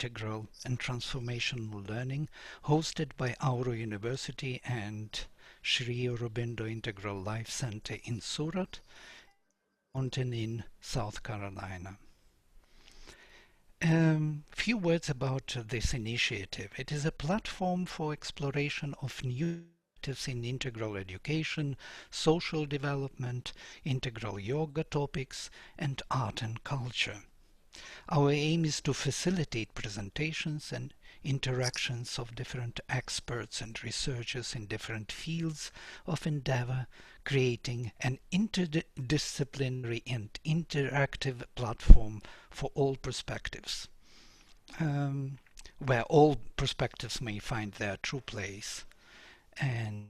Integral and Transformational Learning, hosted by AURO University and Sri Aurobindo Integral Life Center in Surat, mountain in South Carolina. Few words about this initiative. It is a platform for exploration of new initiatives in integral education, social development, integral yoga topics, and art and culture. Our aim is to facilitate presentations and interactions of different experts and researchers in different fields of endeavor, creating an interdisciplinary and interactive platform for all perspectives, where all perspectives may find their true place, and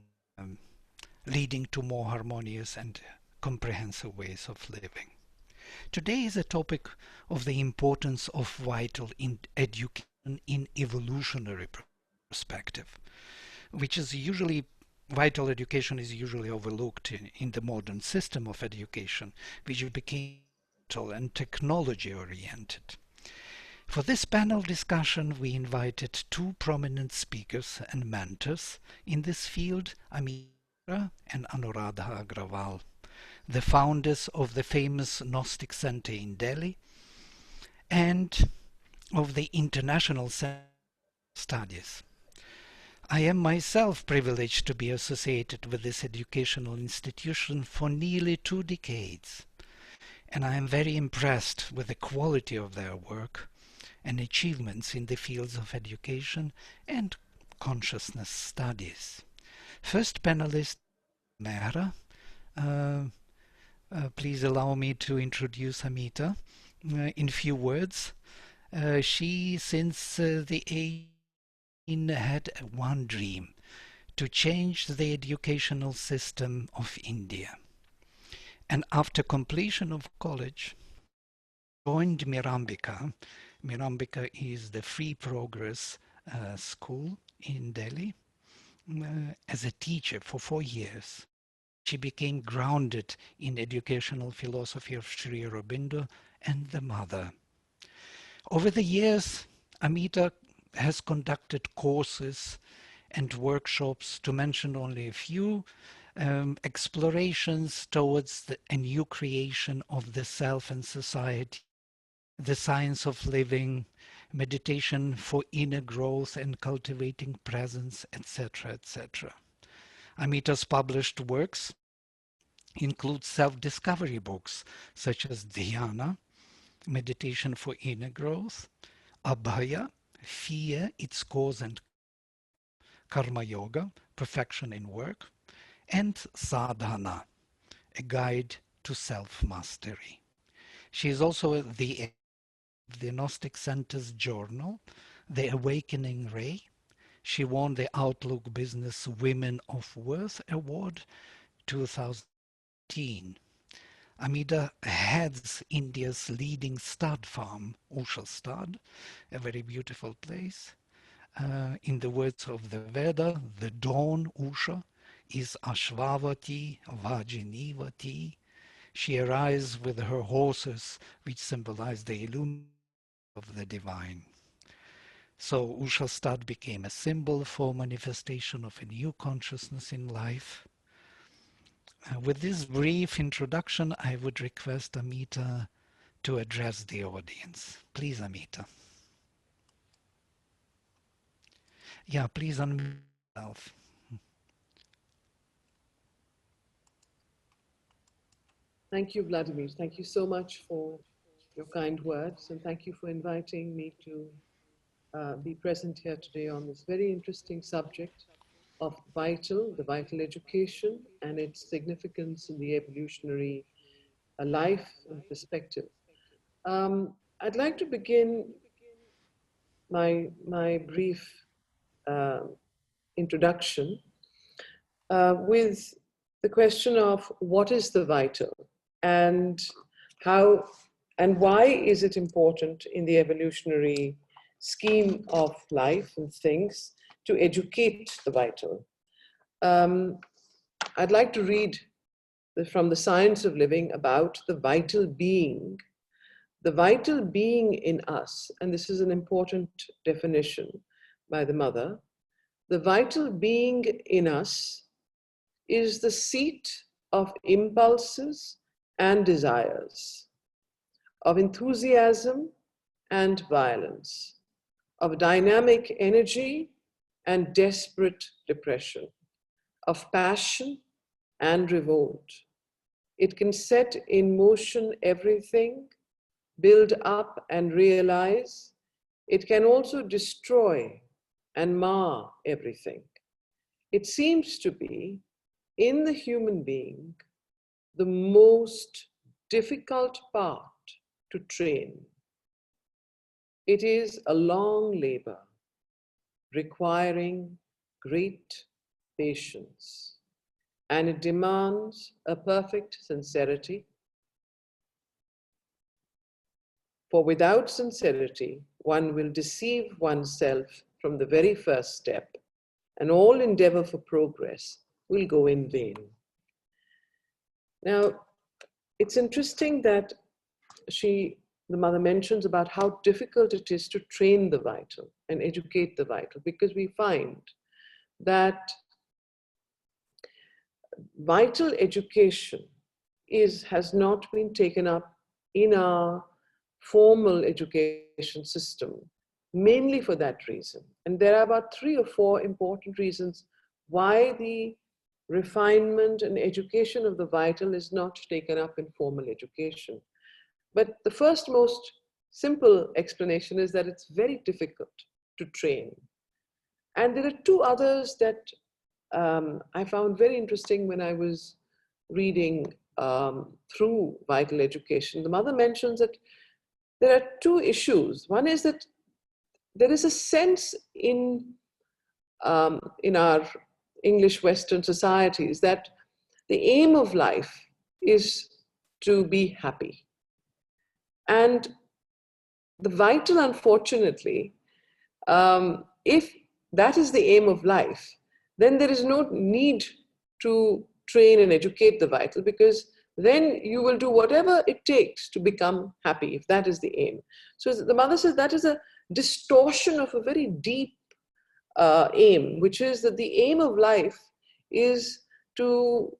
leading to more harmonious and comprehensive ways of living. Today is a topic of the importance of vital education in evolutionary perspective, which is usually vital education is usually overlooked in the modern system of education, which became digital and technology oriented. For this panel discussion, we invited two prominent speakers and mentors in this field, Ameeta Mehra and Anuradha Agrawal, the founders of the famous Gnostic Center in Delhi and of the International Center for Studies. I am myself privileged to be associated with this educational institution for nearly 2 decades, and I am very impressed with the quality of their work and achievements in the fields of education and consciousness studies. First panelist, Mehra. Please allow me to introduce Ameeta in few words. She, since the age, had one dream: to change the educational system of India. And after completion of college, joined Mirambika. Mirambika is the free progress school in Delhi as a teacher for 4 years. She became grounded in educational philosophy of Sri Aurobindo and the mother. Over the years, Ameeta has conducted courses and workshops, to mention only a few, explorations towards a new creation of the self and society, the science of living, meditation for inner growth and cultivating presence, etc., etc. Ameeta's published works include self-discovery books such as Dhyana, Meditation for Inner Growth, Abhaya, Fear, Its Cause and Karma Yoga, Perfection in Work, and Sadhana, a guide to self-mastery. She is also the Gnostic Center's journal, The Awakening Ray. She won the Outlook Business Women of Worth Award 2018. Ameeta heads India's leading stud farm, Usha Stud, a very beautiful place. In the words of the Veda, the dawn, Usha, is Ashvavati, Vajinivati. She arrives with her horses, which symbolize the illumination of the divine. So Usha Stud became a symbol for manifestation of a new consciousness in life. With this brief introduction, I would request Ameeta to address the audience. Please, Ameeta. Yeah, please unmute yourself. Thank you, Vladimir. Thank you so much for your kind words, and thank you for inviting me to be present here today on this very interesting subject of the vital education and its significance in the evolutionary life and perspective. I'd like to begin my brief introduction with the question of what is the vital and how and why is it important in the evolutionary scheme of life and things to educate the vital. I'd like to read from the Science of Living about the vital being The vital being in us, and this is an important definition by the mother, the vital being in us is the seat of impulses and desires, of enthusiasm and violence, of dynamic energy and desperate depression, of passion and revolt. It can set in motion everything, build up and realize. It can also destroy and mar everything. It seems to be, in the human being, the most difficult part to train. It is a long labor requiring great patience, and it demands a perfect sincerity. For without sincerity, one will deceive oneself from the very first step, and all endeavor for progress will go in vain. Now, it's interesting that the mother mentions about how difficult it is to train the vital and educate the vital, because we find that vital education has not been taken up in our formal education system, mainly for that reason. And there are about 3 or 4 important reasons why the refinement and education of the vital is not taken up in formal education. But the first most simple explanation is that it's very difficult to train. And there are 2 others that I found very interesting when I was reading through vital education. The mother mentions that there are 2 issues. One is that there is a sense in our English Western societies that the aim of life is to be happy. And the vital, unfortunately, if that is the aim of life, then there is no need to train and educate the vital, because then you will do whatever it takes to become happy, if that is the aim. So the mother says that is a distortion of a very deep aim, which is that the aim of life is to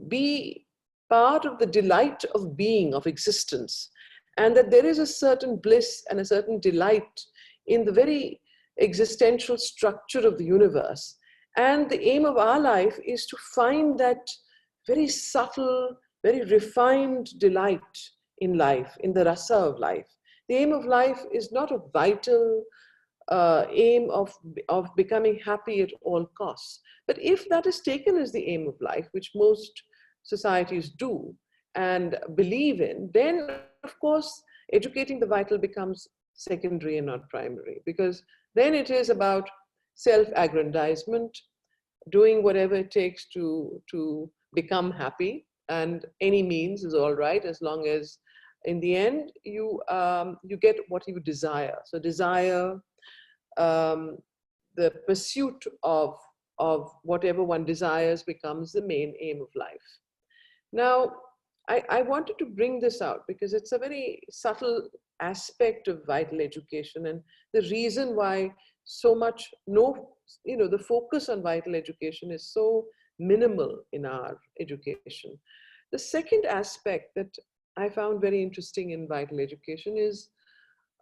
be part of the delight of being, of existence, and that there is a certain bliss and a certain delight in the very existential structure of the universe. And the aim of our life is to find that very subtle, very refined delight in life, in the rasa of life. The aim of life is not a vital aim of becoming happy at all costs. But if that is taken as the aim of life, which most societies do and believe in, then of course educating the vital becomes secondary and not primary, because then it is about self-aggrandizement, doing whatever it takes to become happy, and any means is all right, as long as in the end you get what you desire. So desire, the pursuit of whatever one desires becomes the main aim of life. Now, I wanted to bring this out because it's a very subtle aspect of vital education, and the reason why so much, the focus on vital education is so minimal in our education. The second aspect that I found very interesting in vital education is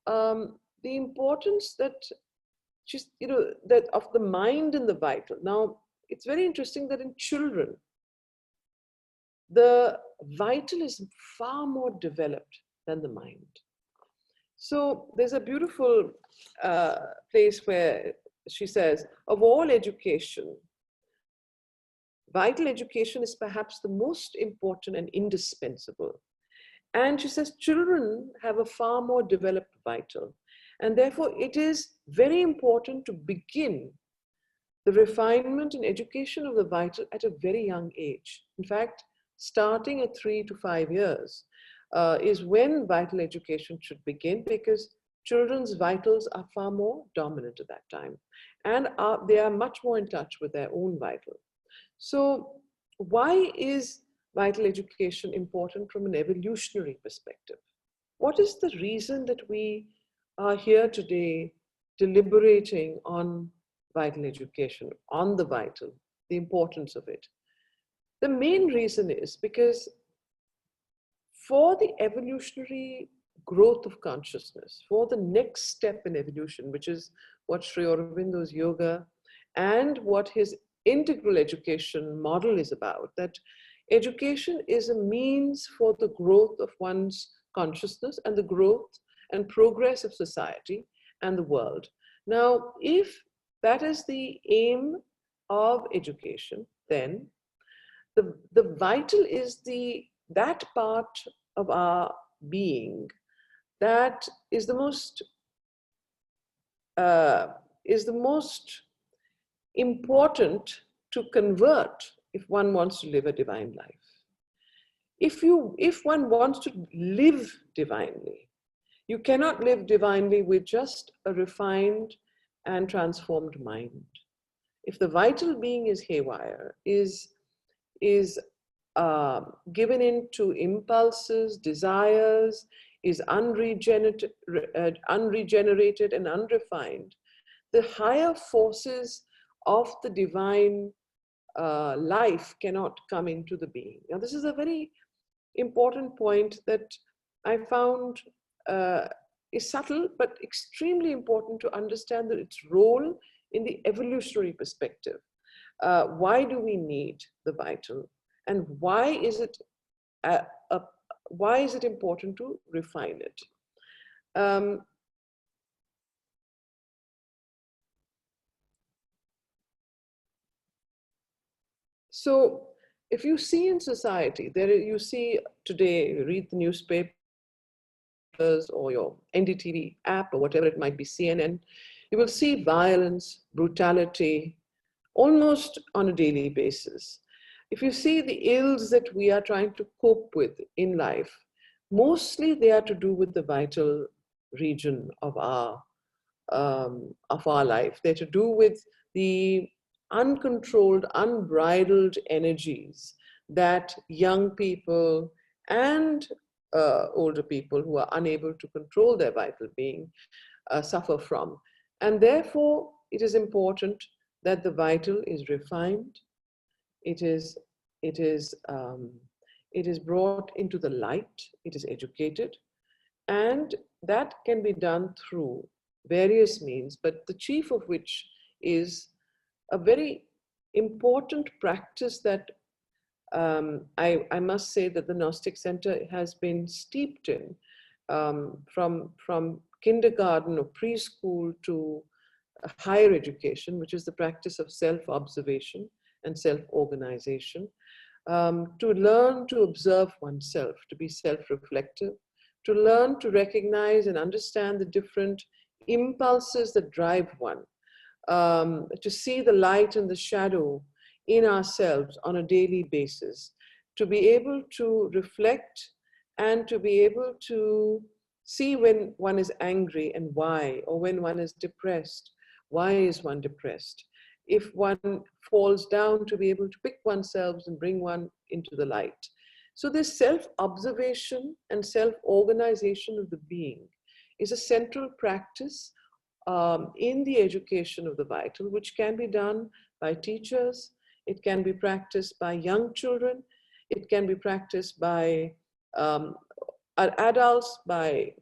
the importance that that of the mind and the vital. Now, it's very interesting that in children, the vital is far more developed than the mind. So there's a beautiful place where she says, of all education, vital education is perhaps the most important and indispensable. And she says children have a far more developed vital. And therefore, it is very important to begin the refinement and education of the vital at a very young age. In fact, starting at 3 to 5 years is when vital education should begin, because children's vitals are far more dominant at that time. And they are much more in touch with their own vital. So why is vital education important from an evolutionary perspective? What is the reason that we are here today deliberating on vital education, on the vital, the importance of it? The main reason is because for the evolutionary growth of consciousness, for the next step in evolution, which is what Sri Aurobindo's yoga and what his integral education model is about, that education is a means for the growth of one's consciousness and the growth and progress of society and the world. Now, if that is the aim of education, then the vital is that part of our being that uh, is the most important to convert if one wants to live a divine life. If one wants to live divinely, you cannot live divinely with just a refined and transformed mind. If the vital being is haywire, is given into impulses, desires, is unregenerated and unrefined, the higher forces of the divine life cannot come into the being. Now, this is a very important point that I found uh, is subtle but extremely important to understand that its role in the evolutionary perspective. Why do we need the vital, and uh, uh, why is it important to refine it? Um, so if you see in society, you see today, you read the newspapers or your NDTV app or whatever it might be, CNN, you will see violence, brutality, almost on a daily basis. If you see the ills that we are trying to cope with in life, mostly they are to do with the vital region of our life. They're to do with the uncontrolled, unbridled energies that young people and older people who are unable to control their vital being suffer from. And therefore, it is important that the vital is refined, it is, it is, um, it is brought into the light, it is educated, and that can be done through various means, but the chief of which is a very important practice that I must say that the Gnostic Center has been steeped in from kindergarten or preschool to higher education, which is the practice of self-observation and self-organization, to learn to observe oneself, to be self-reflective, to learn to recognize and understand the different impulses that drive one, to see the light and the shadow in ourselves on a daily basis, to be able to reflect and to be able to see when one is angry and why, or when one is depressed, why is one depressed? If one falls down, to be able to pick oneself and bring one into the light. So this self-observation and self-organization of the being is a central practice in the education of the vital, which can be done by teachers, it can be practiced by young children, it can be practiced by adults, by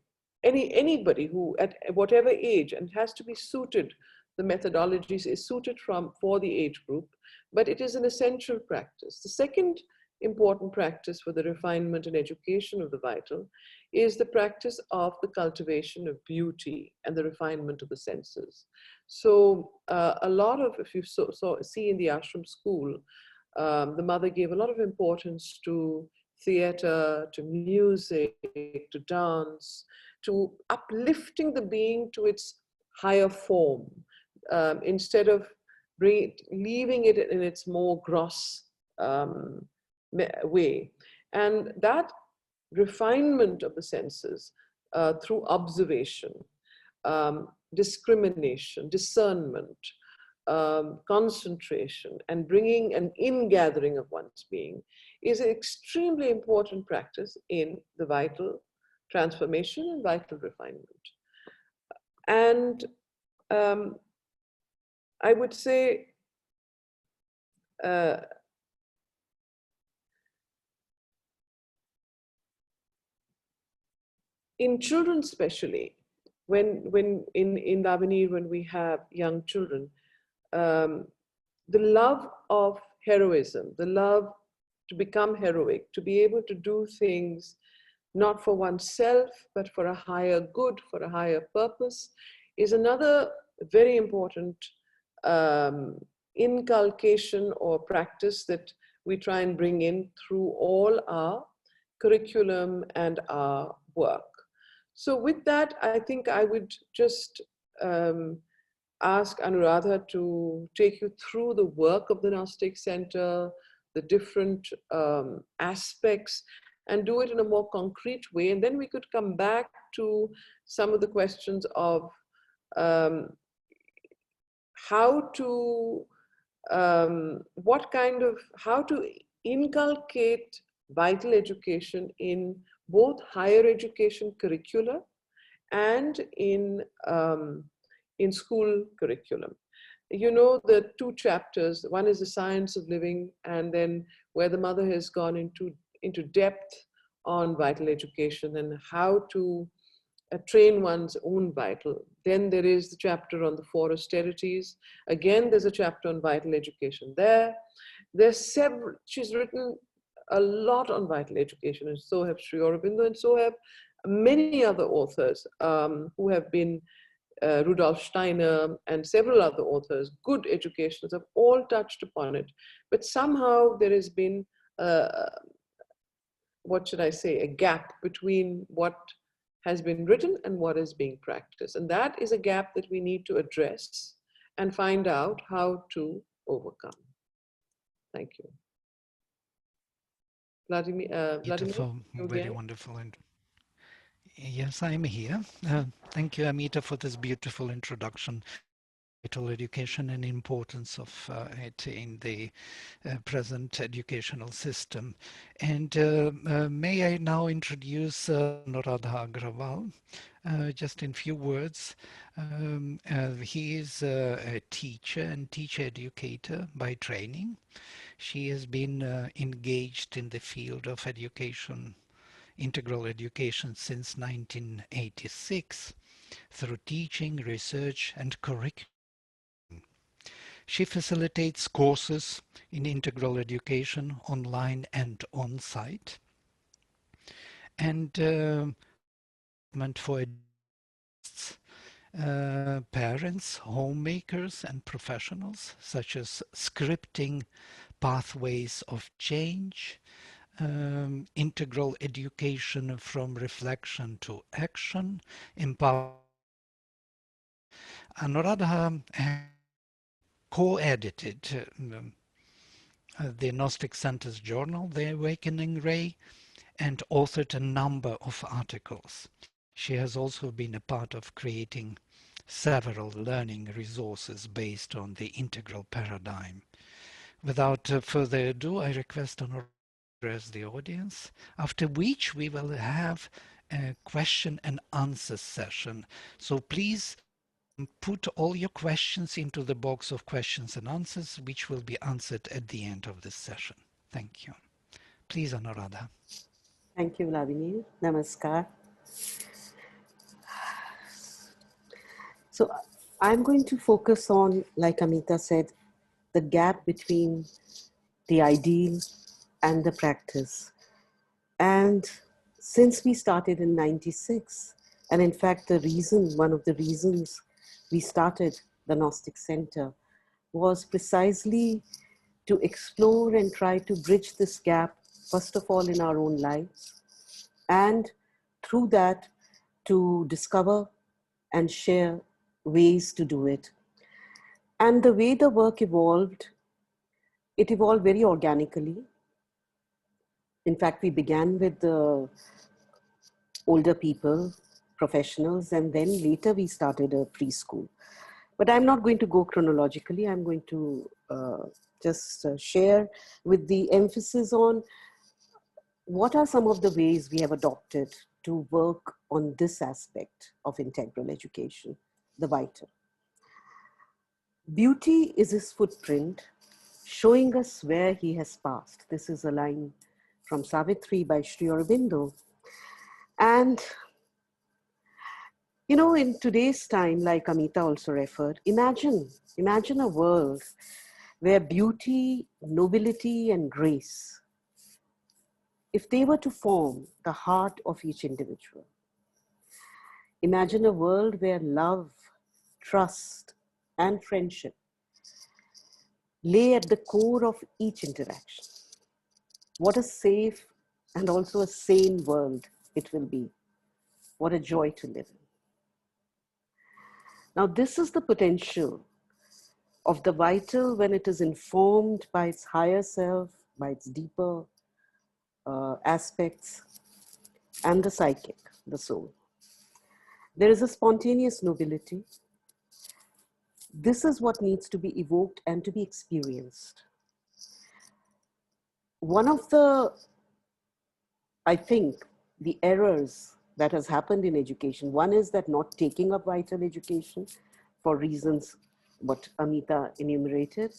anybody who at whatever age, and has to be suited. The methodologies is suited for the age group, but it is an essential practice. The second important practice for the refinement and education of the vital is the practice of the cultivation of beauty and the refinement of the senses. So a lot of, if you see in the ashram school, the mother gave a lot of importance to theater, to music, to dance, to uplifting the being to its higher form, instead of leaving it in its more gross way. And that refinement of the senses through observation, discrimination, discernment, concentration, and bringing an ingathering of one's being is an extremely important practice in the vital transformation and vital refinement. And I would say in children especially, when in Lavanir, when we have young children, the love of heroism, the love to become heroic, to be able to do things not for oneself, but for a higher good, for a higher purpose, is another very important inculcation or practice that we try and bring in through all our curriculum and our work. So with that, I think I would just ask Anuradha to take you through the work of the Gnostic Center, the different aspects, and do it in a more concrete way. And then we could come back to some of the questions of how to, how to inculcate vital education in both higher education curricula and in school curriculum. You know, the two chapters, one is the science of living, and then where the mother has gone into depth on vital education and how to train one's own vital. Then there is the chapter on the four austerities. Again, there's a chapter on vital education there. There's several, she's written a lot on vital education, and so have Sri Aurobindo, and so have many other authors who have been Rudolf Steiner and several other authors, good educationists, have all touched upon it. But somehow there has been, what should I say, a gap between what has been written and what is being practiced. And that is a gap that we need to address and find out how to overcome. Thank you. Vladimir, Beautiful, very wonderful. And yes, I'm here. Thank you, Ameeta, for this beautiful introduction. Vital education and importance of it in the present educational system. And may I now introduce Anuradha Agrawal, just in few words. He is a teacher and teacher educator by training. She has been engaged in the field of education, integral education, since 1986 through teaching, research, and curriculum. She facilitates courses in integral education online and on-site, and for parents, homemakers, and professionals, such as scripting pathways of change, integral education from reflection to action, empower. Anuradha co-edited the Gnostic Center's journal, The Awakening Ray, and authored a number of articles. She has also been a part of creating several learning resources based on the integral paradigm. Without further ado, I request Honorable to address the audience, after which we will have a question and answer session. So please put all your questions into the box of questions and answers, which will be answered at the end of this session. Thank you. Please, Anuradha. Thank you, Vladimir. Namaskar. So I'm going to focus on, like Ameeta said, the gap between the ideal and the practice. And since we started in '96, and in fact, one of the reasons we started the Gnostic Center was precisely to explore and try to bridge this gap, first of all, in our own lives, and through that, to discover and share ways to do it. And the way the work evolved, it evolved very organically. In fact, we began with the older people, professionals, and then later we started a preschool. But I'm not going to go chronologically. I'm going to just share with the emphasis on what are some of the ways we have adopted to work on this aspect of integral education, the vital. Beauty is his footprint, showing us where he has passed. This is a line from Savitri by Sri Aurobindo. And, you know, in today's time, like Ameeta also referred, imagine a world where beauty, nobility, and grace, if they were to form the heart of each individual. Imagine a world where love, trust, and friendship lay at the core of each interaction. What a safe and also a sane world it will be. What a joy to live in. Now, this is the potential of the vital when it is informed by its higher self, by its deeper aspects, and the psychic, the soul. There is a spontaneous nobility. This is what needs to be evoked and to be experienced. One of the, I think, the errors that has happened in education, one is that not taking up vital education for reasons what Ameeta enumerated.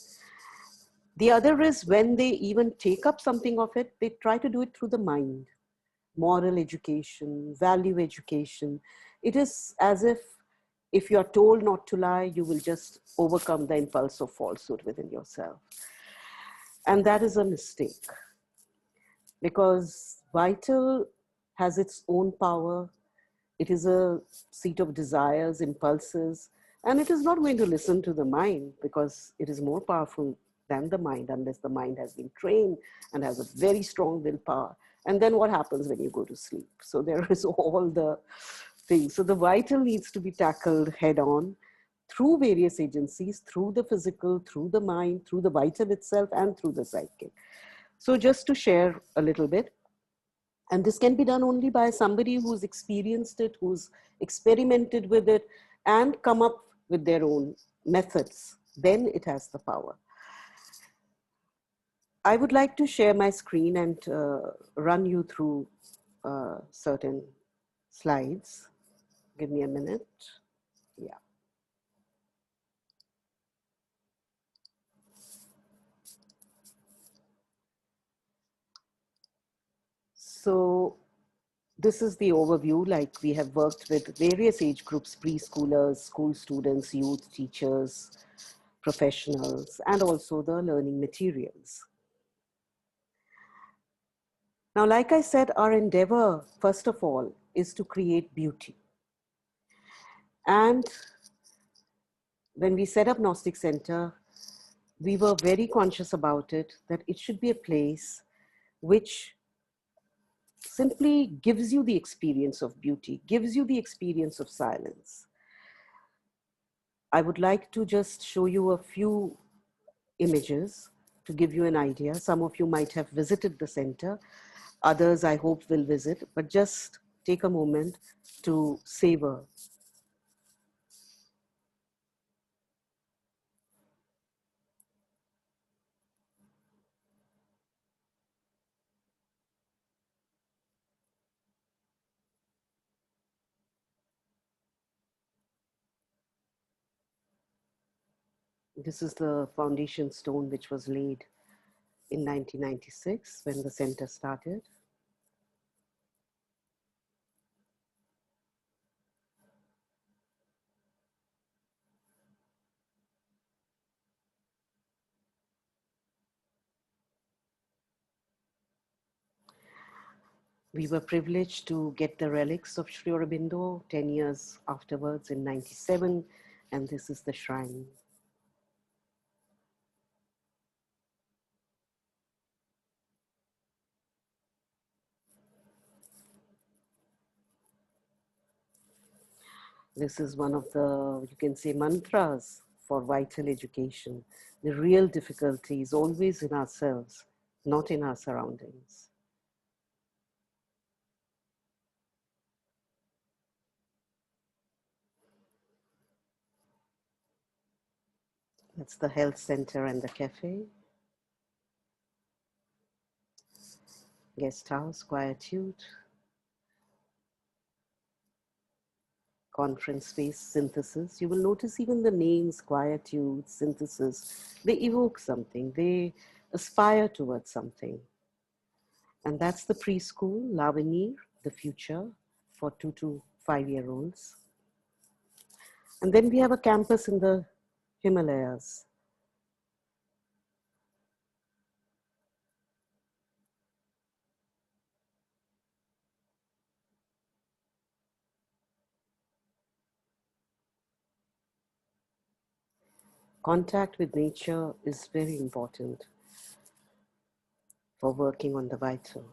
The other is when they even take up something of it, they try to do it through the mind. Moral education, value education. It is as if you're told not to lie, you will just overcome the impulse of falsehood within yourself. And that is a mistake, because vital has its own power. It is a seat of desires, impulses, and it is not going to listen to the mind because it is more powerful than the mind unless the mind has been trained and has a very strong willpower. And then what happens when you go to sleep? So there is all the things. So the vital needs to be tackled head on through various agencies, through the physical, through the mind, through the vital itself, and through the psychic. So just to share a little bit, and this can be done only by somebody who's experienced it, who's experimented with it, and come up with their own methods. Then it has the power. I would like to share my screen and run you through certain slides. Give me a minute. Yeah. So this is the overview. Like, we have worked with various age groups: preschoolers, school students, youth, teachers, professionals, and also the learning materials. Now, like I said, our endeavor, first of all, is to create beauty. And when we set up Gnostic Center, we were very conscious about it, that it should be a place which simply gives you the experience of beauty, gives you the experience of silence. I would like to just show you a few images to give you an idea. Some of you might have visited the center. Others, I hope, will visit, but just take a moment to savor. This is the foundation stone which was laid in 1996 when the center started. We were privileged to get the relics of Sri Aurobindo 10 years afterwards in 97, and this is the shrine. This is one of the, you can say, mantras for vital education. The real difficulty is always in ourselves, not in our surroundings. That's the health center and the cafe. Guest house, quietude. conference space synthesis. You will notice even the names, quietude, synthesis, they evoke something, they aspire towards something. And that's the preschool, Lavanir, the future for 2 to 5 year olds. And then we have a campus in the Himalayas. Contact with nature is very important for working on the vital.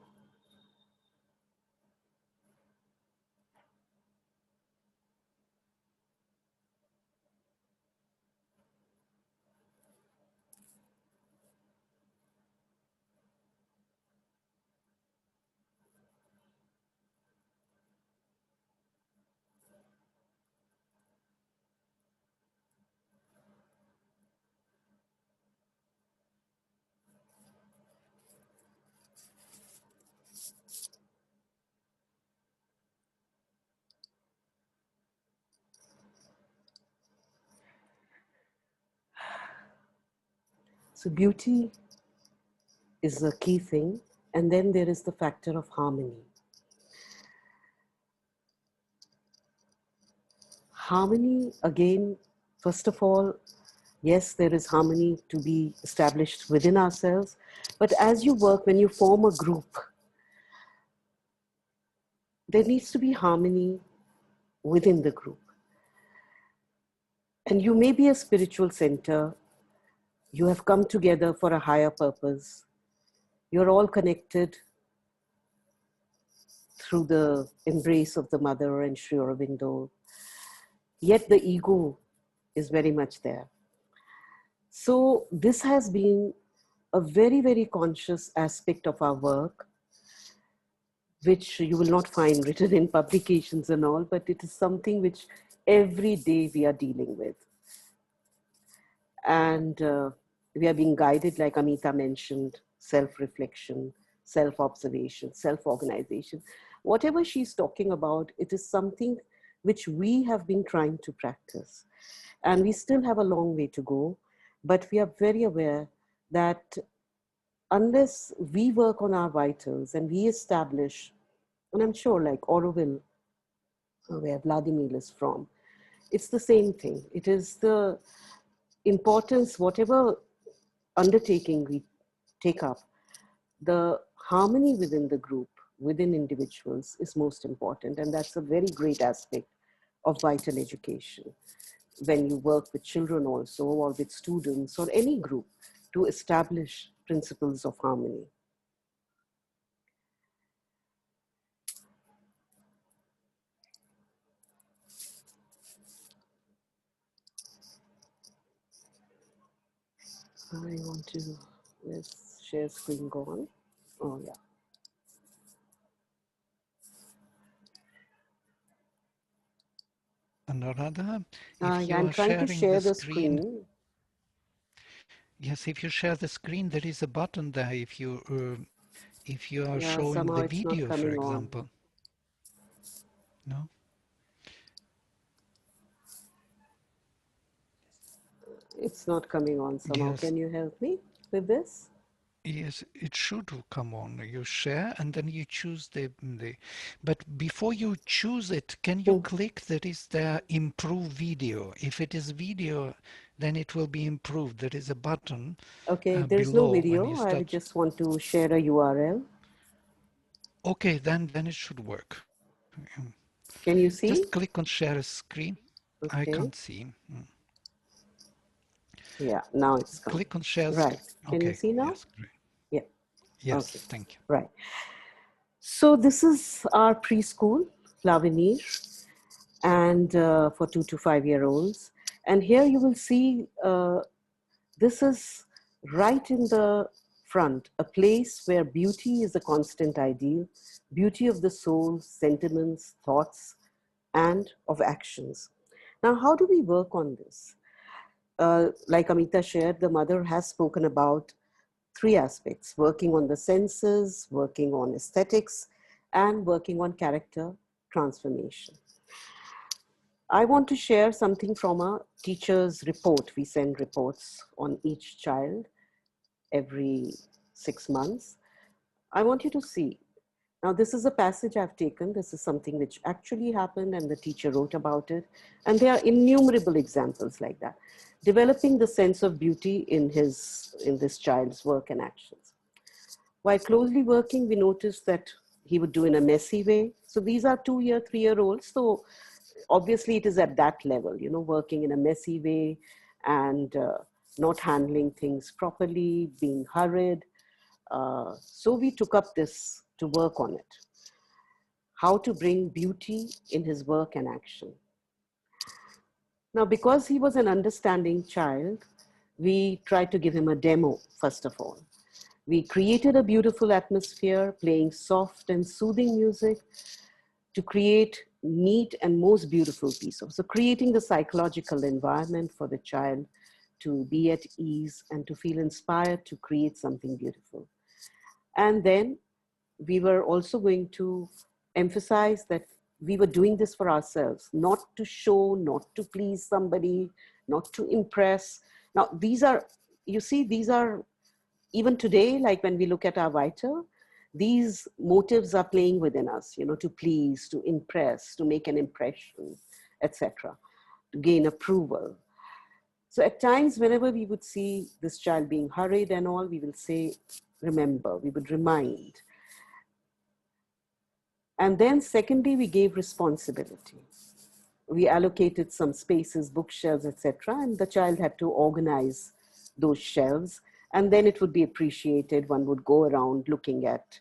So beauty is a key thing. And then there is the factor of harmony. Harmony, again, first of all, yes, there is harmony to be established within ourselves. But as you work, when you form a group, there needs to be harmony within the group. And you may be a spiritual center. You have come together for a higher purpose. You're all connected through the embrace of the Mother and Sri Aurobindo. Yet the ego is very much there. So this has been a very, very conscious aspect of our work, which you will not find written in publications and all, but it is something which every day we are dealing with. And we are being guided, like Ameeta mentioned, self-reflection, self-observation, self-organization. Whatever she's talking about, it is something which we have been trying to practice. And we still have a long way to go, but we are very aware that unless we work on our vitals and we establish, and I'm sure like Auroville, where Vladimir is from, it's the same thing. It is the importance, whatever undertaking we take up, the harmony within the group, within individuals is most important. And that's a very great aspect of vital education. When you work with children also, or with students, or any group, to establish principles of harmony. I want to, let's share screen go on. Oh yeah. Anuradha, if Yeah, you I'm are trying to sharing share the the screen, screen. yes, if you share the screen, there is a button there. If you are Yeah, showing somehow the it's not video, for coming on. example, no? It's not coming on somehow. Yes, Can you help me with this? yes, it should come on. You share and then you choose the. But before you choose it, can you click that is there improve video? If it is video, then it will be improved. There is a button Okay, there's no below when you video. I would start. just want to share a URL. Okay, then it should work. Can you see? Just click on share a screen. I Okay. can't see. Yeah, now it's come. Click on share screen. Right. Can you Okay, see now? yes, great. Yeah. Okay. Yes, thank you. Right. So this is our preschool, Lavanir, and for 2 to 5 year olds. And here you will see this is right in the front, a place where beauty is a constant ideal, beauty of the soul, sentiments, thoughts, and of actions. Now, how do we work on this? Like Ameeta shared, the mother has spoken about 3 aspects: working on the senses, working on aesthetics, and working on character transformation. I want to share something from a teacher's report. We send reports on each child every 6 months. I want you to see. Now, this is a passage I've taken. This is something which actually happened and the teacher wrote about it. And there are innumerable examples like that. Developing the sense of beauty in this child's work and actions. While closely working, we noticed that he would do in a messy way. So these are 2-year, 3-year-olds. So obviously it is at that level, working in a messy way and not handling things properly, being hurried. So we took up this to work on it. How to bring beauty in his work and action. Now, because he was an understanding child, we tried to give him a demo, first of all. We created a beautiful atmosphere, playing soft and soothing music to create neat and most beautiful piece of. So creating the psychological environment for the child to be at ease and to feel inspired to create something beautiful. And then we were also going to emphasize that we were doing this for ourselves, not to show, not to please somebody, not to impress. Now, these are, even today, like when we look at our Vital, these motives are playing within us, to please, to impress, to make an impression, etc., to gain approval. So at times, whenever we would see this child being hurried and all, we will say, remember, we would remind. And then secondly, we gave responsibility. We allocated some spaces, bookshelves, etc., and the child had to organize those shelves. And then it would be appreciated. One would go around looking at,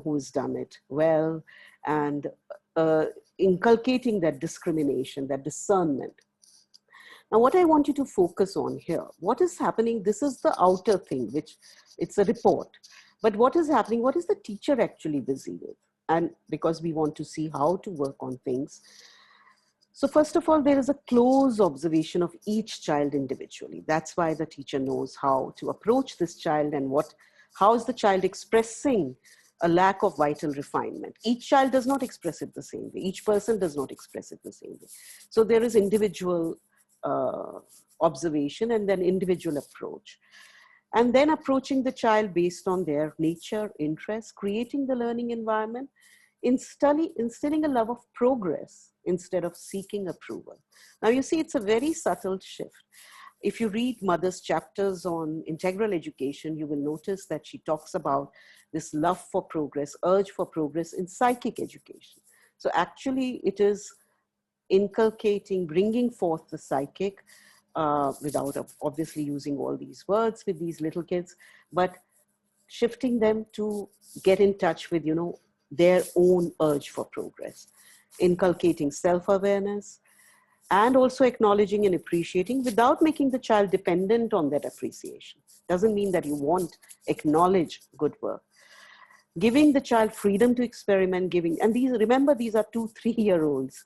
who's done it well, and inculcating that discrimination, that discernment. Now, what I want you to focus on here, what is happening, this is the outer thing, which it's a report. But what is happening, what is the teacher actually busy with? And because we want to see how to work on things. So first of all, there is a close observation of each child individually. That's why the teacher knows how to approach this child and how is the child expressing a lack of vital refinement. Each child does not express it the same way. Each person does not express it the same way. So there is individual observation and then individual approach. And then approaching the child based on their nature, interest, creating the learning environment, instilling a love of progress instead of seeking approval. Now you see, it's a very subtle shift. If you read Mother's chapters on integral education, you will notice that she talks about this love for progress, urge for progress in psychic education. So actually it is inculcating, bringing forth the psychic without obviously using all these words with these little kids, but shifting them to get in touch with, their own urge for progress, inculcating self-awareness, and also acknowledging and appreciating without making the child dependent on that appreciation. Doesn't mean that you won't acknowledge good work. Giving the child freedom to experiment, and remember, these are 2-3-year-olds.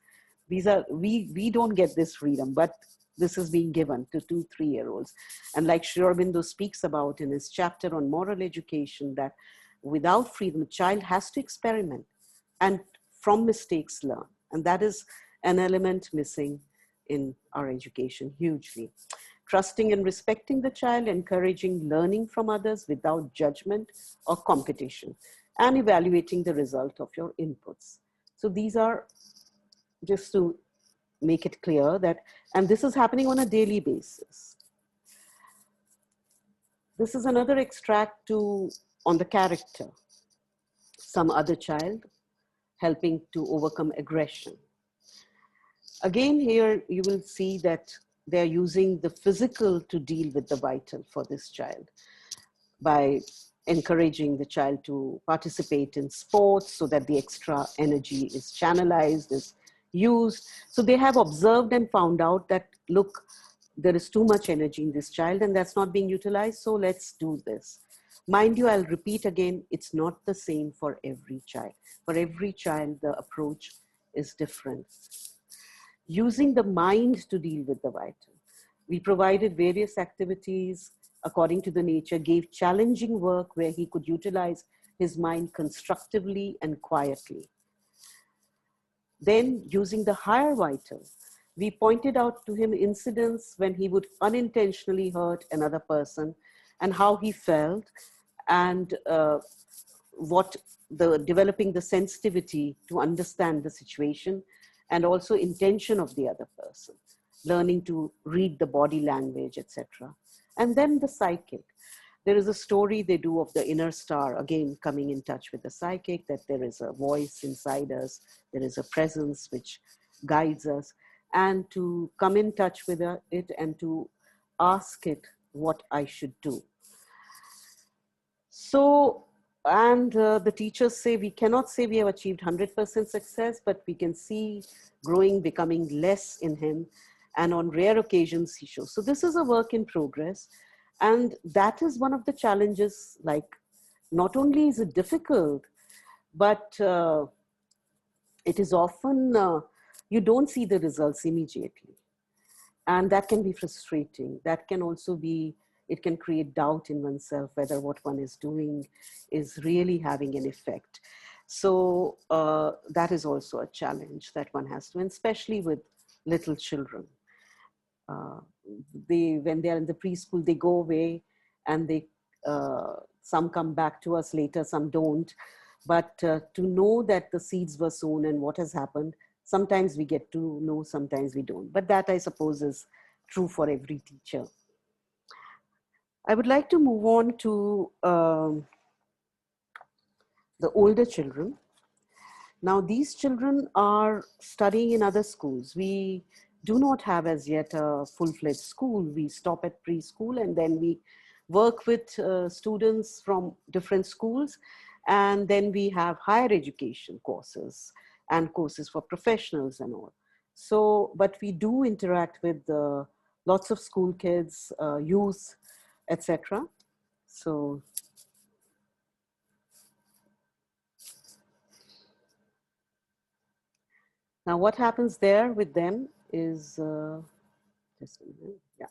We don't get this freedom, but this is being given to 2-3-year-olds. And like Sri Aurobindo speaks about in his chapter on moral education, that without freedom, a child has to experiment and from mistakes learn. And that is an element missing in our education hugely. Trusting and respecting the child, encouraging learning from others without judgment or competition, and evaluating the result of your inputs. So these are, just to make it clear that, and this is happening on a daily basis. This is another extract on the character. Some other child helping to overcome aggression. Again, here you will see that they're using the physical to deal with the vital for this child by encouraging the child to participate in sports so that the extra energy is channelized, is used. So they have observed and found out that, look, there is too much energy in this child and that's not being utilized, so let's do this. Mind you, I'll repeat again, it's not the same for every child. For every child, the approach is different. Using the mind to deal with the vital. We provided various activities according to the nature, gave challenging work where he could utilize his mind constructively and quietly. Then using the higher vital, We pointed out to him incidents when he would unintentionally hurt another person and how he felt, and what the developing the sensitivity to understand the situation and also intention of the other person, learning to read the body language, etc. And then the psychic. There is a story they do of the inner star, again coming in touch with the psychic, that there is a voice inside us, there is a presence which guides us, and to come in touch with it and to ask it what I should do. So, and the teachers say we cannot say we have achieved 100% success, but we can see growing, becoming less in him. And on rare occasions, he shows. So this is a work in progress. And that is one of the challenges, like, not only is it difficult, but it is often, you don't see the results immediately. And that can be frustrating. That can also be, it can create doubt in oneself whether what one is doing is really having an effect. So that is also a challenge that one has to, and especially with little children. When they are in the preschool, they go away and they, some come back to us later, some don't. But to know that the seeds were sown and what has happened, sometimes we get to know, sometimes we don't. But that, I suppose, is true for every teacher. I would like to move on to the older children. Now, these children are studying in other schools. We do not have as yet a full-fledged school. We stop at preschool and then we work with students from different schools. And then we have higher education courses and courses for professionals and all. So, but we do interact with lots of school kids, youth, etc. So, now what happens there with them is, just a minute, yeah.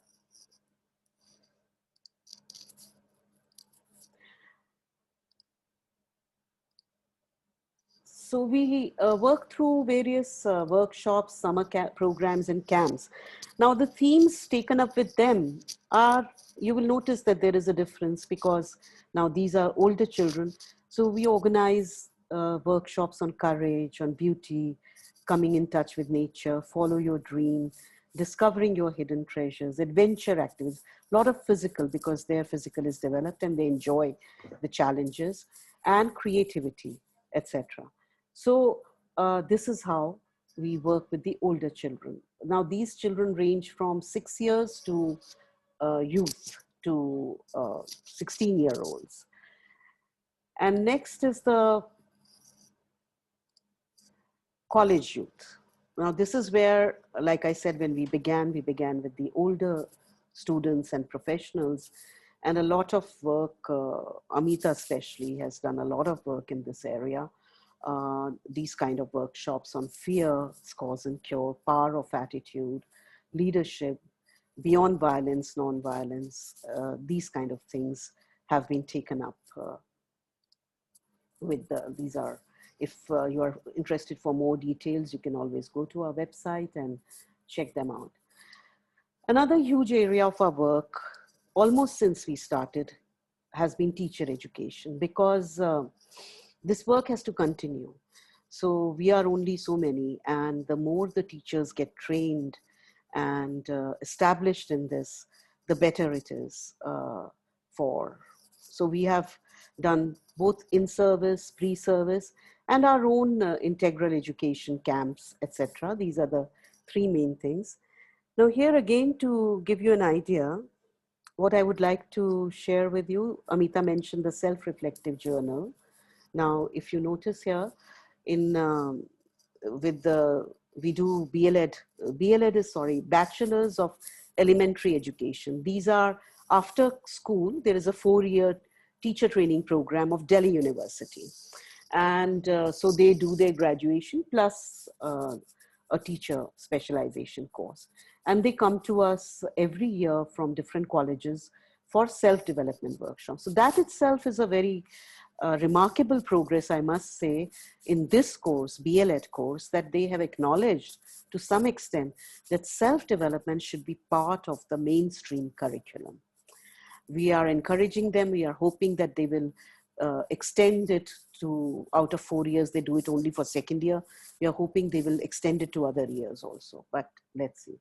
So we work through various workshops, summer programs and camps. Now the themes taken up with them are, you will notice that there is a difference because now these are older children. So we organize workshops on courage, on beauty, coming in touch with nature, follow your dream, discovering your hidden treasures, adventure activities, a lot of physical because their physical is developed and they enjoy the challenges, and creativity, etc. So this is how we work with the older children. Now these children range from 6 years to youth, to 16-year-olds. And next is the college youth. Now this is where, like I said, when we began with the older students and professionals, and a lot of work, Ameeta especially has done a lot of work in this area. These kind of workshops on fear, cause and cure, power of attitude, leadership, beyond violence, non-violence, these kind of things have been taken up with these are, if you are interested for more details, you can always go to our website and check them out. Another huge area of our work, almost since we started, has been teacher education, because this work has to continue. So we are only so many, and the more the teachers get trained and established in this, the better it is for. So we have done both in-service, pre-service, and our own integral education camps, etc. These are the three main things. Now here again, to give you an idea, what I would like to share with you, Ameeta mentioned the self-reflective journal. Now, if you notice here, in we do BLED. BLED is, Bachelors of Elementary Education. These are after school. There is a 4-year teacher training program of Delhi University, and so they do their graduation plus a teacher specialization course, and they come to us every year from different colleges for self-development workshops. So that itself is a very remarkable progress, I must say, in this course, BLEd course, that they have acknowledged to some extent that self-development should be part of the mainstream curriculum. We are encouraging them. We are hoping that they will extend it to, out of 4 years, they do it only for second year. We are hoping they will extend it to other years also, but let's see.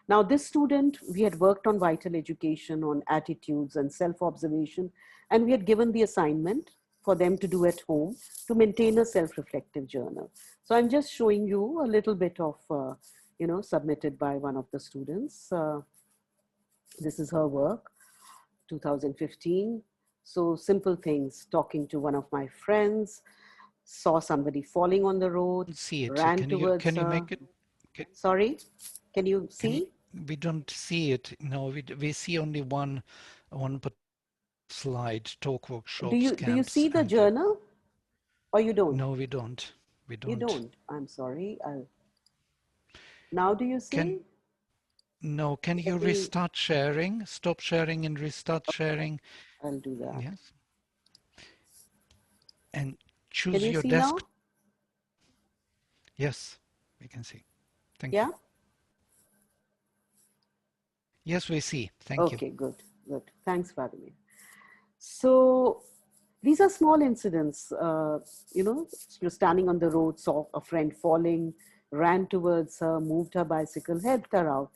Now, this student, we had worked on vital education, on attitudes and self-observation, and we had given the assignment for them to do at home to maintain a self-reflective journal. So I'm just showing you a little bit of, submitted by one of the students. This is her work, 2015. So simple things, talking to one of my friends, saw somebody falling on the road, See it. ran towards Can you her. make it? Sorry, can you Can you? see? We don't see it. No, we see only one slide, talk workshops, Do you camps, see the and journal or you don't? no, we don't. We You don't. don't. I'm sorry. Now do you Can see? no, can you Let me, restart sharing? Stop sharing and restart sharing. I'll do that. Yes. And Can choose you your see now? desk. Yes, we can see. Thank you. Yeah? Yes, we see. Thank you. Okay, good, good. Thanks, Vladimir. So these are small incidents. You're standing on the road, saw a friend falling, ran towards her, moved her bicycle, helped her out.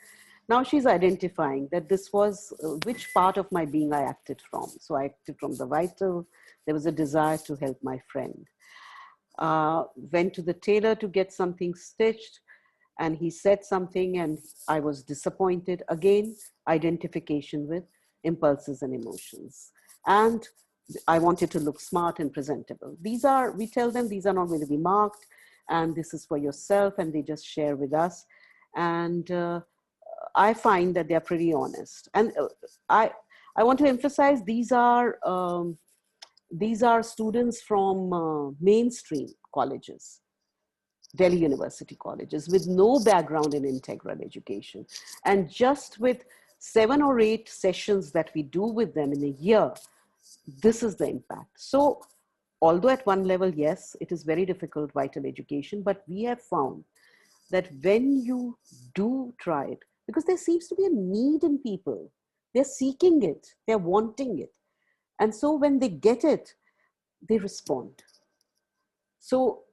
Now she's identifying that this was which part of my being I acted from. So I acted from the vital. There was a desire to help my friend. Went to the tailor to get something stitched, and he said something and I was disappointed. Again, identification with impulses and emotions. And I wanted to look smart and presentable. We tell them these are not going to be marked and this is for yourself, and they just share with us. And I find that they're pretty honest. And I want to emphasize these are students from mainstream colleges, Delhi University colleges, with no background in integral education. And just with 7 or 8 sessions that we do with them in a year, this is the impact. So although at one level, yes, it is very difficult, vital education, but we have found that when you do try it, because there seems to be a need in people, they're seeking it, they're wanting it. And so when they get it, they respond. So,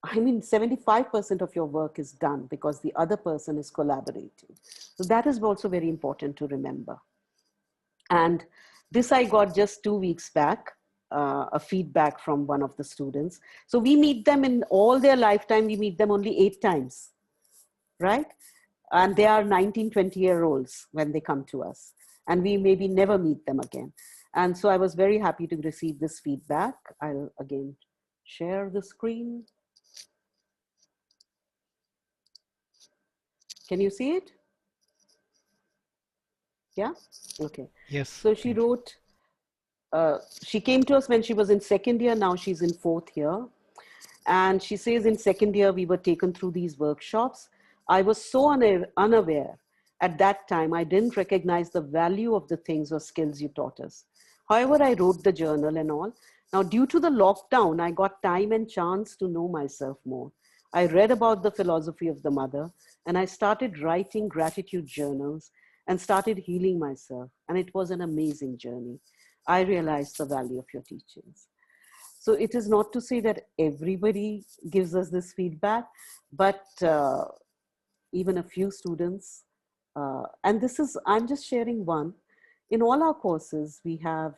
I mean, 75% of your work is done because the other person is collaborating. So that is also very important to remember. And this I got just 2 weeks back, a feedback from one of the students. So we meet them in all their lifetime, we meet them only 8 times, right? And they are 19, 20-year-olds when they come to us. And we maybe never meet them again. And so I was very happy to receive this feedback. I'll again share the screen. Can you see it? Yeah? Okay. Yes. So she wrote, she came to us when she was in second year, now she's in fourth year. And she says in second year, we were taken through these workshops. I was so unaware at that time, I didn't recognize the value of the things or skills you taught us. However, I wrote the journal and all. Now, due to the lockdown, I got time and chance to know myself more. I read about the philosophy of the mother, and I started writing gratitude journals and started healing myself. And it was an amazing journey. I realized the value of your teachings. So it is not to say that everybody gives us this feedback, but even a few students, and this is, I'm just sharing one. In all our courses, we have,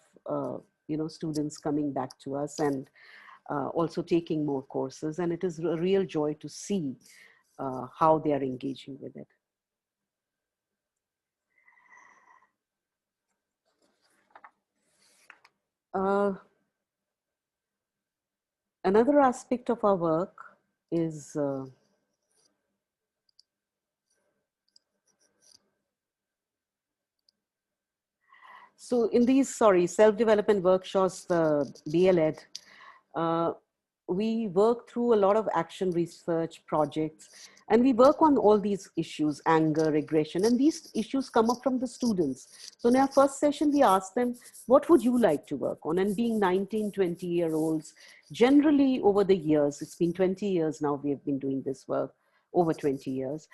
students coming back to us and also taking more courses. And it is a real joy to see how they are engaging with it. Another aspect of our work is so in these, self-development workshops, the BLEd, we work through a lot of action research projects, and we work on all these issues, anger, aggression, and these issues come up from the students. So in our first session, we asked them, what would you like to work on? And being 19, 20-year-olds, generally over the years, it's been 20 years now, we have been doing this work, over 20 years.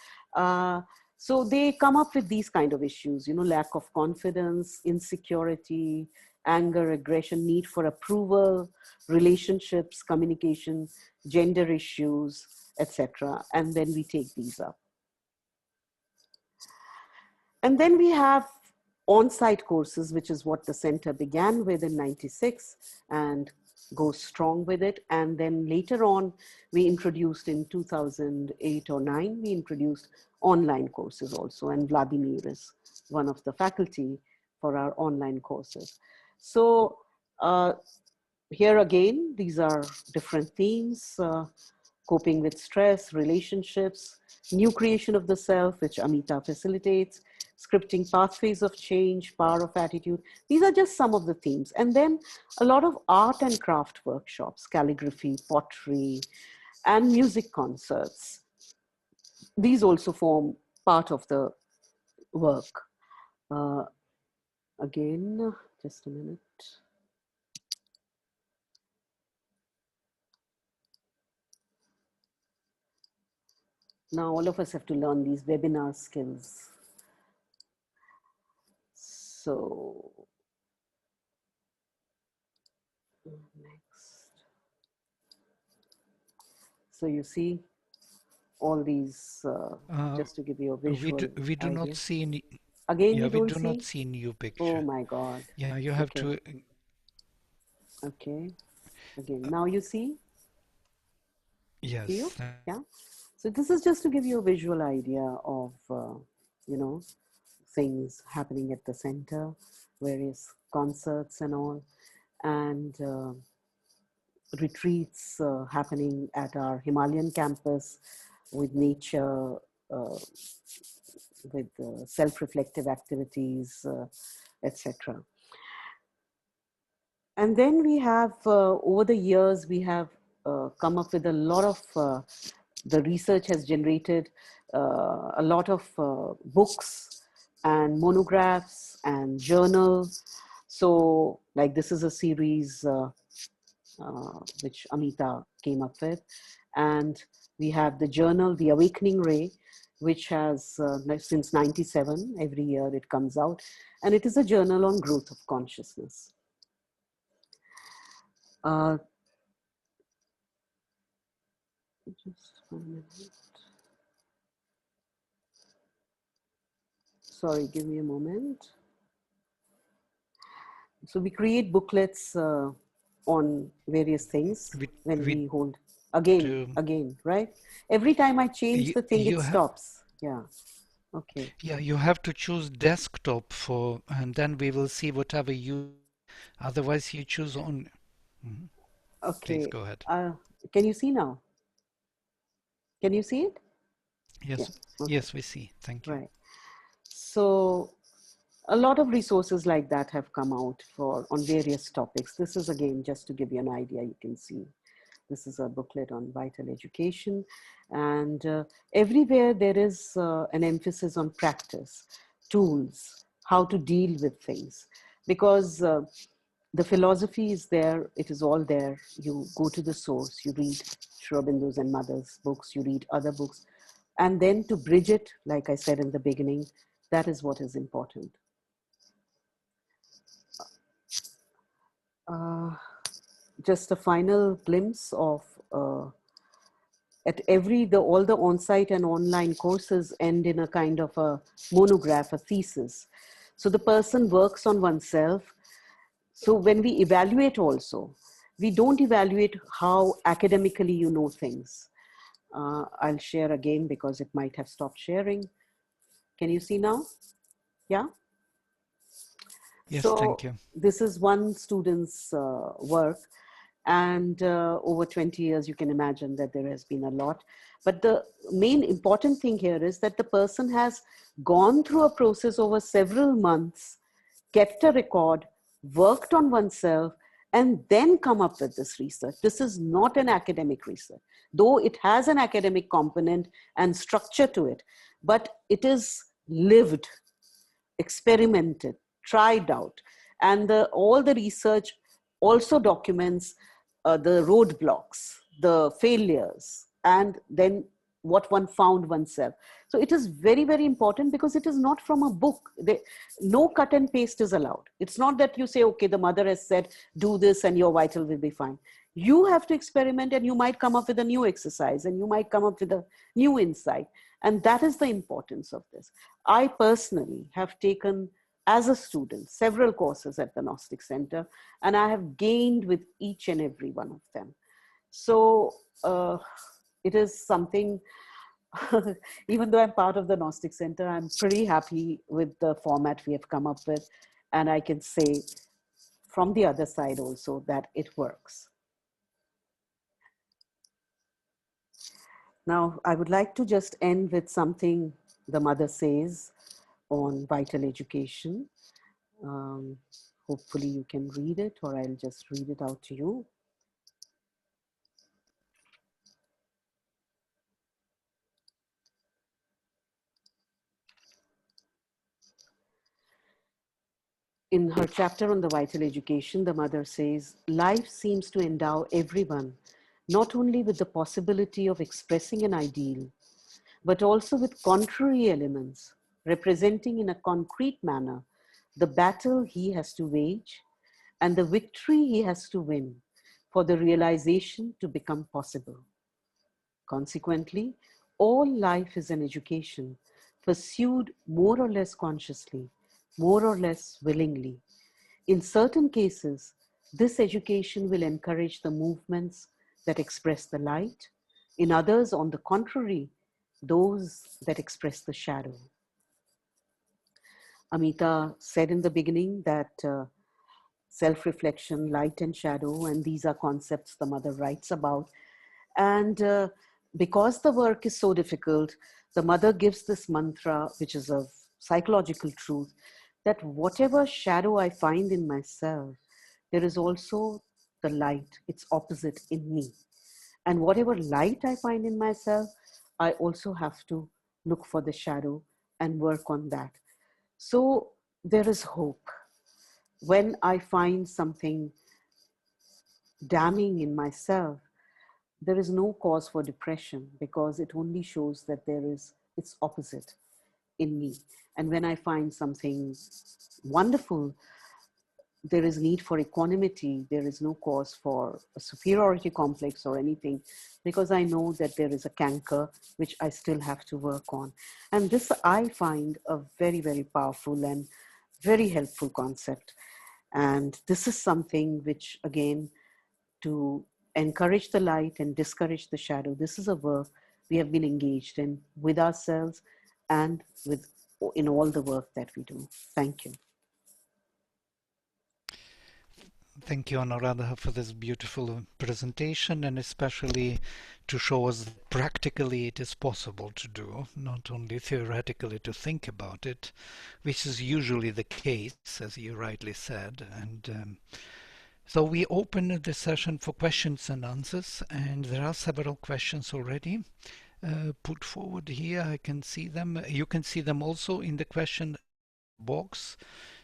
So they come up with these kind of issues, lack of confidence, insecurity, anger, aggression, need for approval, relationships, communication, gender issues, etc. And then we take these up. And then we have on-site courses, which is what the center began with in '96 and goes strong with it. And then later on, we introduced in 2008 or 9, we introduced online courses also. And Vladimir is one of the faculty for our online courses. So here again, these are different themes, coping with stress, relationships, new creation of the self, which Ameeta facilitates, scripting pathways of change, power of attitude. These are just some of the themes. And then a lot of art and craft workshops, calligraphy, pottery, and music concerts. These also form part of the work. Again, just a minute. Now all of us have to learn these webinar skills. So next. So you see all these, just to give you a visual we do idea. not see any. Again, Yeah, you we don't do see? not see new picture. Oh my God. Yeah, you have to. Okay. Again, now you see? Yes. See you? Yeah. So this is just to give you a visual idea of, things happening at the center, various concerts and all, and retreats happening at our Himalayan campus with nature, with self-reflective activities, etc. And then we have, over the years, we have come up with a lot of, the research has generated a lot of books and monographs and journals. So like this is a series which Ameeta came up with. And we have the journal, The Awakening Ray, which has since '97, every year it comes out. And it is a journal on growth of consciousness. Just 1 minute. Sorry, give me a moment. So we create booklets on various things when we hold. Again, right? Every time I change the thing, it stops. Yeah. Okay. Yeah, you have to choose desktop for, and then we will see whatever you. Otherwise, you choose on. Mm-hmm. Okay. Please go ahead. Can you see now? Can you see it? Yes. Yeah. Okay. Yes, we see. Thank you. Right. So a lot of resources like that have come out on various topics. This is again just to give you an idea. You can see this is a booklet on vital education, and everywhere there is an emphasis on practice, tools, how to deal with things, because the philosophy is there, it is all there. You go to the source, you read Sri Aurobindo's and Mother's books, you read other books, and then to bridge it, like I said in the beginning, that is what is important. Just a final glimpse of at all the on-site and online courses end in a kind of a monograph, a thesis. So the person works on oneself. So when we evaluate also, we don't evaluate how academically you know things. I'll share again because it might have stopped sharing. Can you see now? Yeah? Yes, so thank you. This is one student's work. And over 20 years, you can imagine that there has been a lot. But the main important thing here is that the person has gone through a process over several months, kept a record, worked on oneself, and then come up with this research. This is not an academic research, though it has an academic component and structure to it, but it is lived, experimented, tried out. And all the research also documents the roadblocks, the failures, and then what one found oneself. So it is very, very important because it is not from a book. No cut and paste is allowed. It's not that you say, okay, the mother has said, do this and your vital will be fine. You have to experiment, and you might come up with a new exercise, and you might come up with a new insight. And that is the importance of this. I personally have taken, as a student, several courses at the Gnostic Center, and I have gained with each and every one of them. So it is something, even though I'm part of the Gnostic Center, I'm pretty happy with the format we have come up with. And I can say from the other side also that it works. Now, I would like to just end with something the mother says on vital education. Hopefully you can read it, or I'll just read it out to you. In her chapter on the vital education, the mother says, life seems to endow everyone not only with the possibility of expressing an ideal, but also with contrary elements, representing in a concrete manner the battle he has to wage and the victory he has to win for the realization to become possible. Consequently, all life is an education pursued more or less consciously, more or less willingly. In certain cases, this education will encourage the movements that express the light. In others, on the contrary, those that express the shadow. Ameeta said in the beginning that self-reflection, light and shadow, and these are concepts the mother writes about. And because the work is so difficult, the mother gives this mantra, which is a psychological truth, that whatever shadow I find in myself, there is also the light, its opposite in me. And whatever light I find in myself, I also have to look for the shadow and work on that. So there is hope. When I find something damning in myself, there is no cause for depression, because it only shows that there is its opposite in me. And when I find something wonderful, there is need for equanimity. There is no cause for a superiority complex or anything, because I know that there is a canker which I still have to work on. And this I find a very, very powerful and very helpful concept. And this is something which, again, to encourage the light and discourage the shadow, this is a work we have been engaged in with ourselves and with in all the work that we do. Thank you. Thank you, Anuradha, for this beautiful presentation, and especially to show us that practically it is possible to do, not only theoretically to think about it, which is usually the case, as you rightly said. And so we open the session for questions and answers, and there are several questions already put forward here. I can see them. You can see them also in the question box.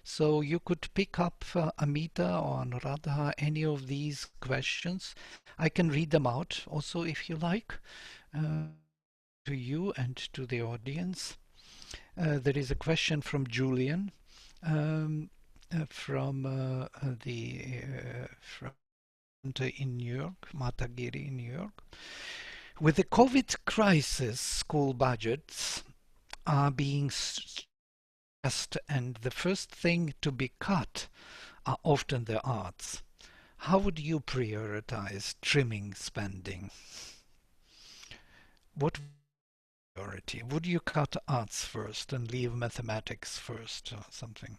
So you could pick up Ameeta or Anuradha, any of these questions. I can read them out also if you like, to you and to the audience. There is a question from Julian from in New York, Matagiri in New York. With the COVID crisis, school budgets are being and the first thing to be cut are often the arts. How would you prioritize trimming spending? What priority? Would you cut arts first and leave mathematics first or something?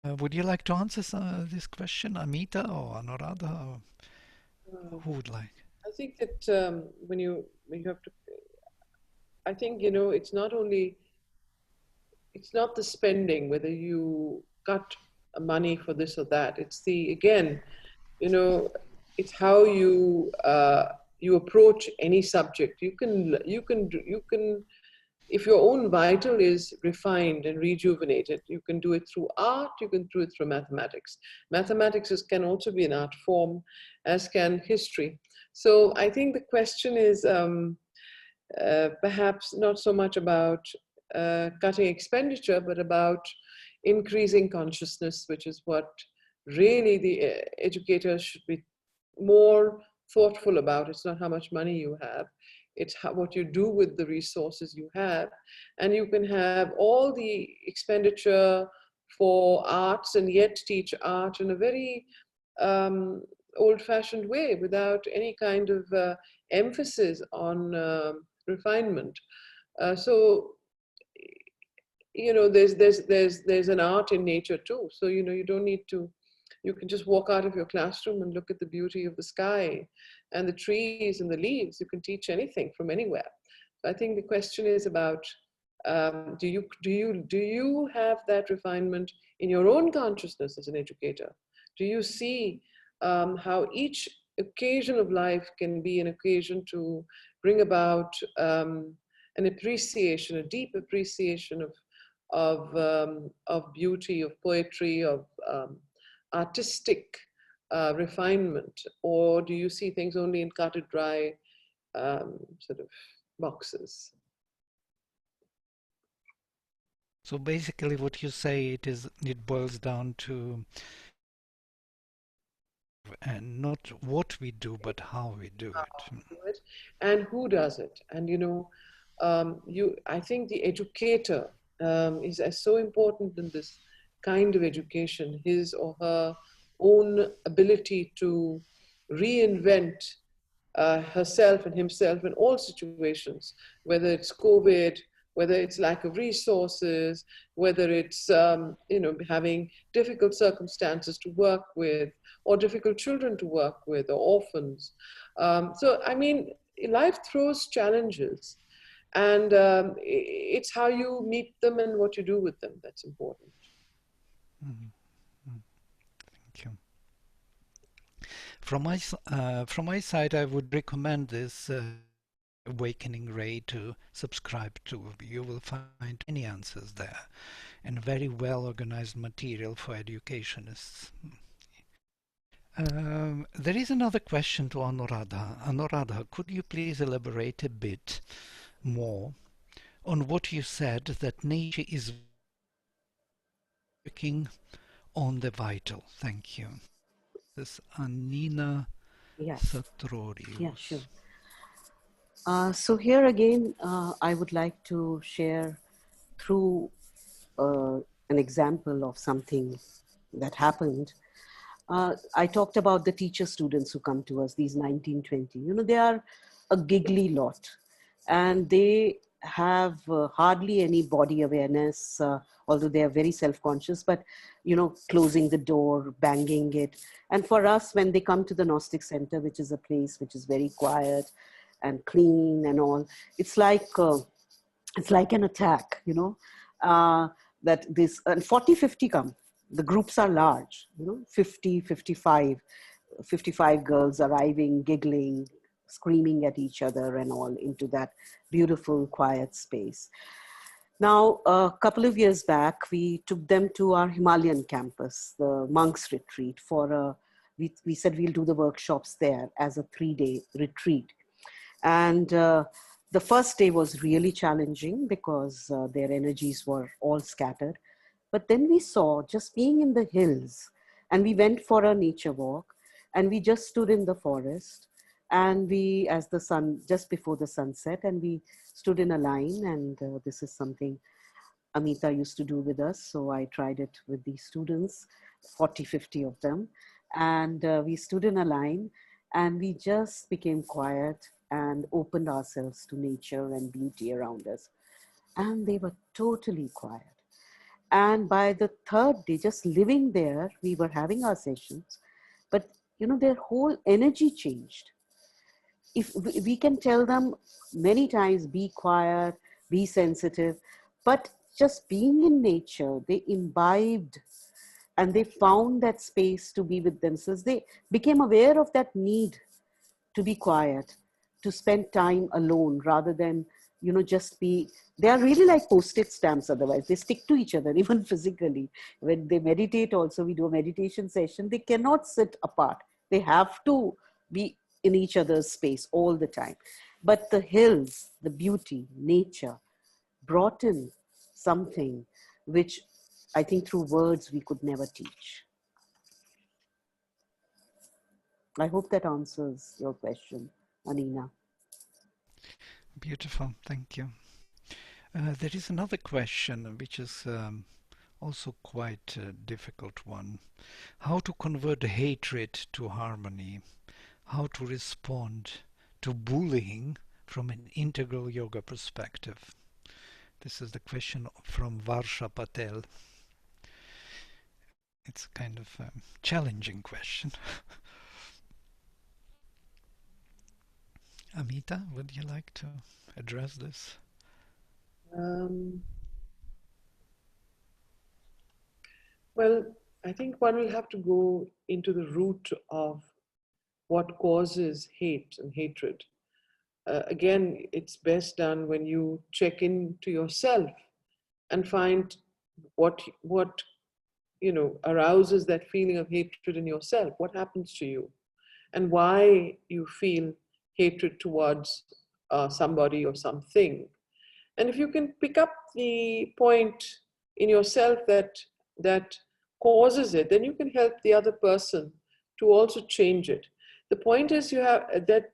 Would you like to answer this question, Ameeta or Anuradha? Or who would like? I think that when you have to, I think, it's not only it's not the spending, whether you got money for this or that. It's the, again, you know, it's how you you approach any subject. You can, if your own vital is refined and rejuvenated, you can do it through art, you can do it through mathematics. Mathematics can also be an art form, as can history. So I think the question is perhaps not so much about cutting expenditure, but about increasing consciousness, which is what really the educators should be more thoughtful about. It's not how much money you have, it's what you do with the resources you have. And you can have all the expenditure for arts and yet teach art in a very old-fashioned way, without any kind of emphasis on refinement. So there's an art in nature too. So you don't need to. You can just walk out of your classroom and look at the beauty of the sky and the trees and the leaves. You can teach anything from anywhere. So I think the question is about do you have that refinement in your own consciousness as an educator? Do you see how each occasion of life can be an occasion to bring about an appreciation, a deep appreciation of beauty, of poetry, of artistic refinement? Or do you see things only in cut and dry sort of boxes? So basically what you say, it boils down to and not what we do, but how we do How it. to do it and who does it. And I think the educator is so important in this kind of education, his or her own ability to reinvent herself and himself in all situations, whether it's COVID, whether it's lack of resources, whether it's having difficult circumstances to work with, or difficult children to work with, or orphans. So I mean, life throws challenges, and it's how you meet them and what you do with them that's important. Mhm. Mm. Thank you. From my side, I would recommend this Awakening Ray to subscribe to. You will find many answers there and very well organized material for educationists. There is another question to Anuradha. Anuradha, could you please elaborate a bit more on what you said, that nature is working on the vital? Thank you. This is Anina Yes. Yeah, sure. Satorius. So here again, I would like to share through an example of something that happened. I talked about the teacher students who come to us, these 1920. They are a giggly lot, and they have hardly any body awareness, although they are very self-conscious, but, closing the door, banging it. And for us, when they come to the Gnostic Center, which is a place which is very quiet and clean and all, it's like an attack, that this, and 40, 50 come. The groups are large, 50, 55 girls arriving, giggling, screaming at each other and all into that beautiful, quiet space. Now, a couple of years back, we took them to our Himalayan campus, the monks retreat, we said we'll do the workshops there as a 3-day retreat. And the first day was really challenging because their energies were all scattered. But then we saw, just being in the hills, and we went for a nature walk, and we just stood in the forest, and just before the sunset, and we stood in a line, and this is something Ameeta used to do with us. So I tried it with these students, 40, 50 of them. And we stood in a line, and we just became quiet and opened ourselves to nature and beauty around us. And they were totally quiet. And by the third day, just living there, we were having our sessions, but their whole energy changed. If we can tell them many times, be quiet, be sensitive, but just being in nature, they imbibed and they found that space to be with themselves. They became aware of that need to be quiet, to spend time alone rather than, just be. They are really like post-it stamps otherwise. They stick to each other, even physically. When they meditate also, we do a meditation session, they cannot sit apart. They have to be in each other's space all the time. But the hills, the beauty, nature, brought in something which I think through words we could never teach. I hope that answers your question, Anina. Beautiful, thank you. There is another question which is also quite a difficult one. How to convert hatred to harmony? How to respond to bullying from an integral yoga perspective? This is the question from Varsha Patel. It's kind of a challenging question. Ameeta, would you like to address this? Well, I think one will have to go into the root of what causes hate and hatred. Again, it's best done when you check into yourself and find what arouses that feeling of hatred in yourself. What happens to you, and why you feel hatred towards somebody or something. And if you can pick up the point in yourself that causes it, then you can help the other person to also change it. The point is, you have that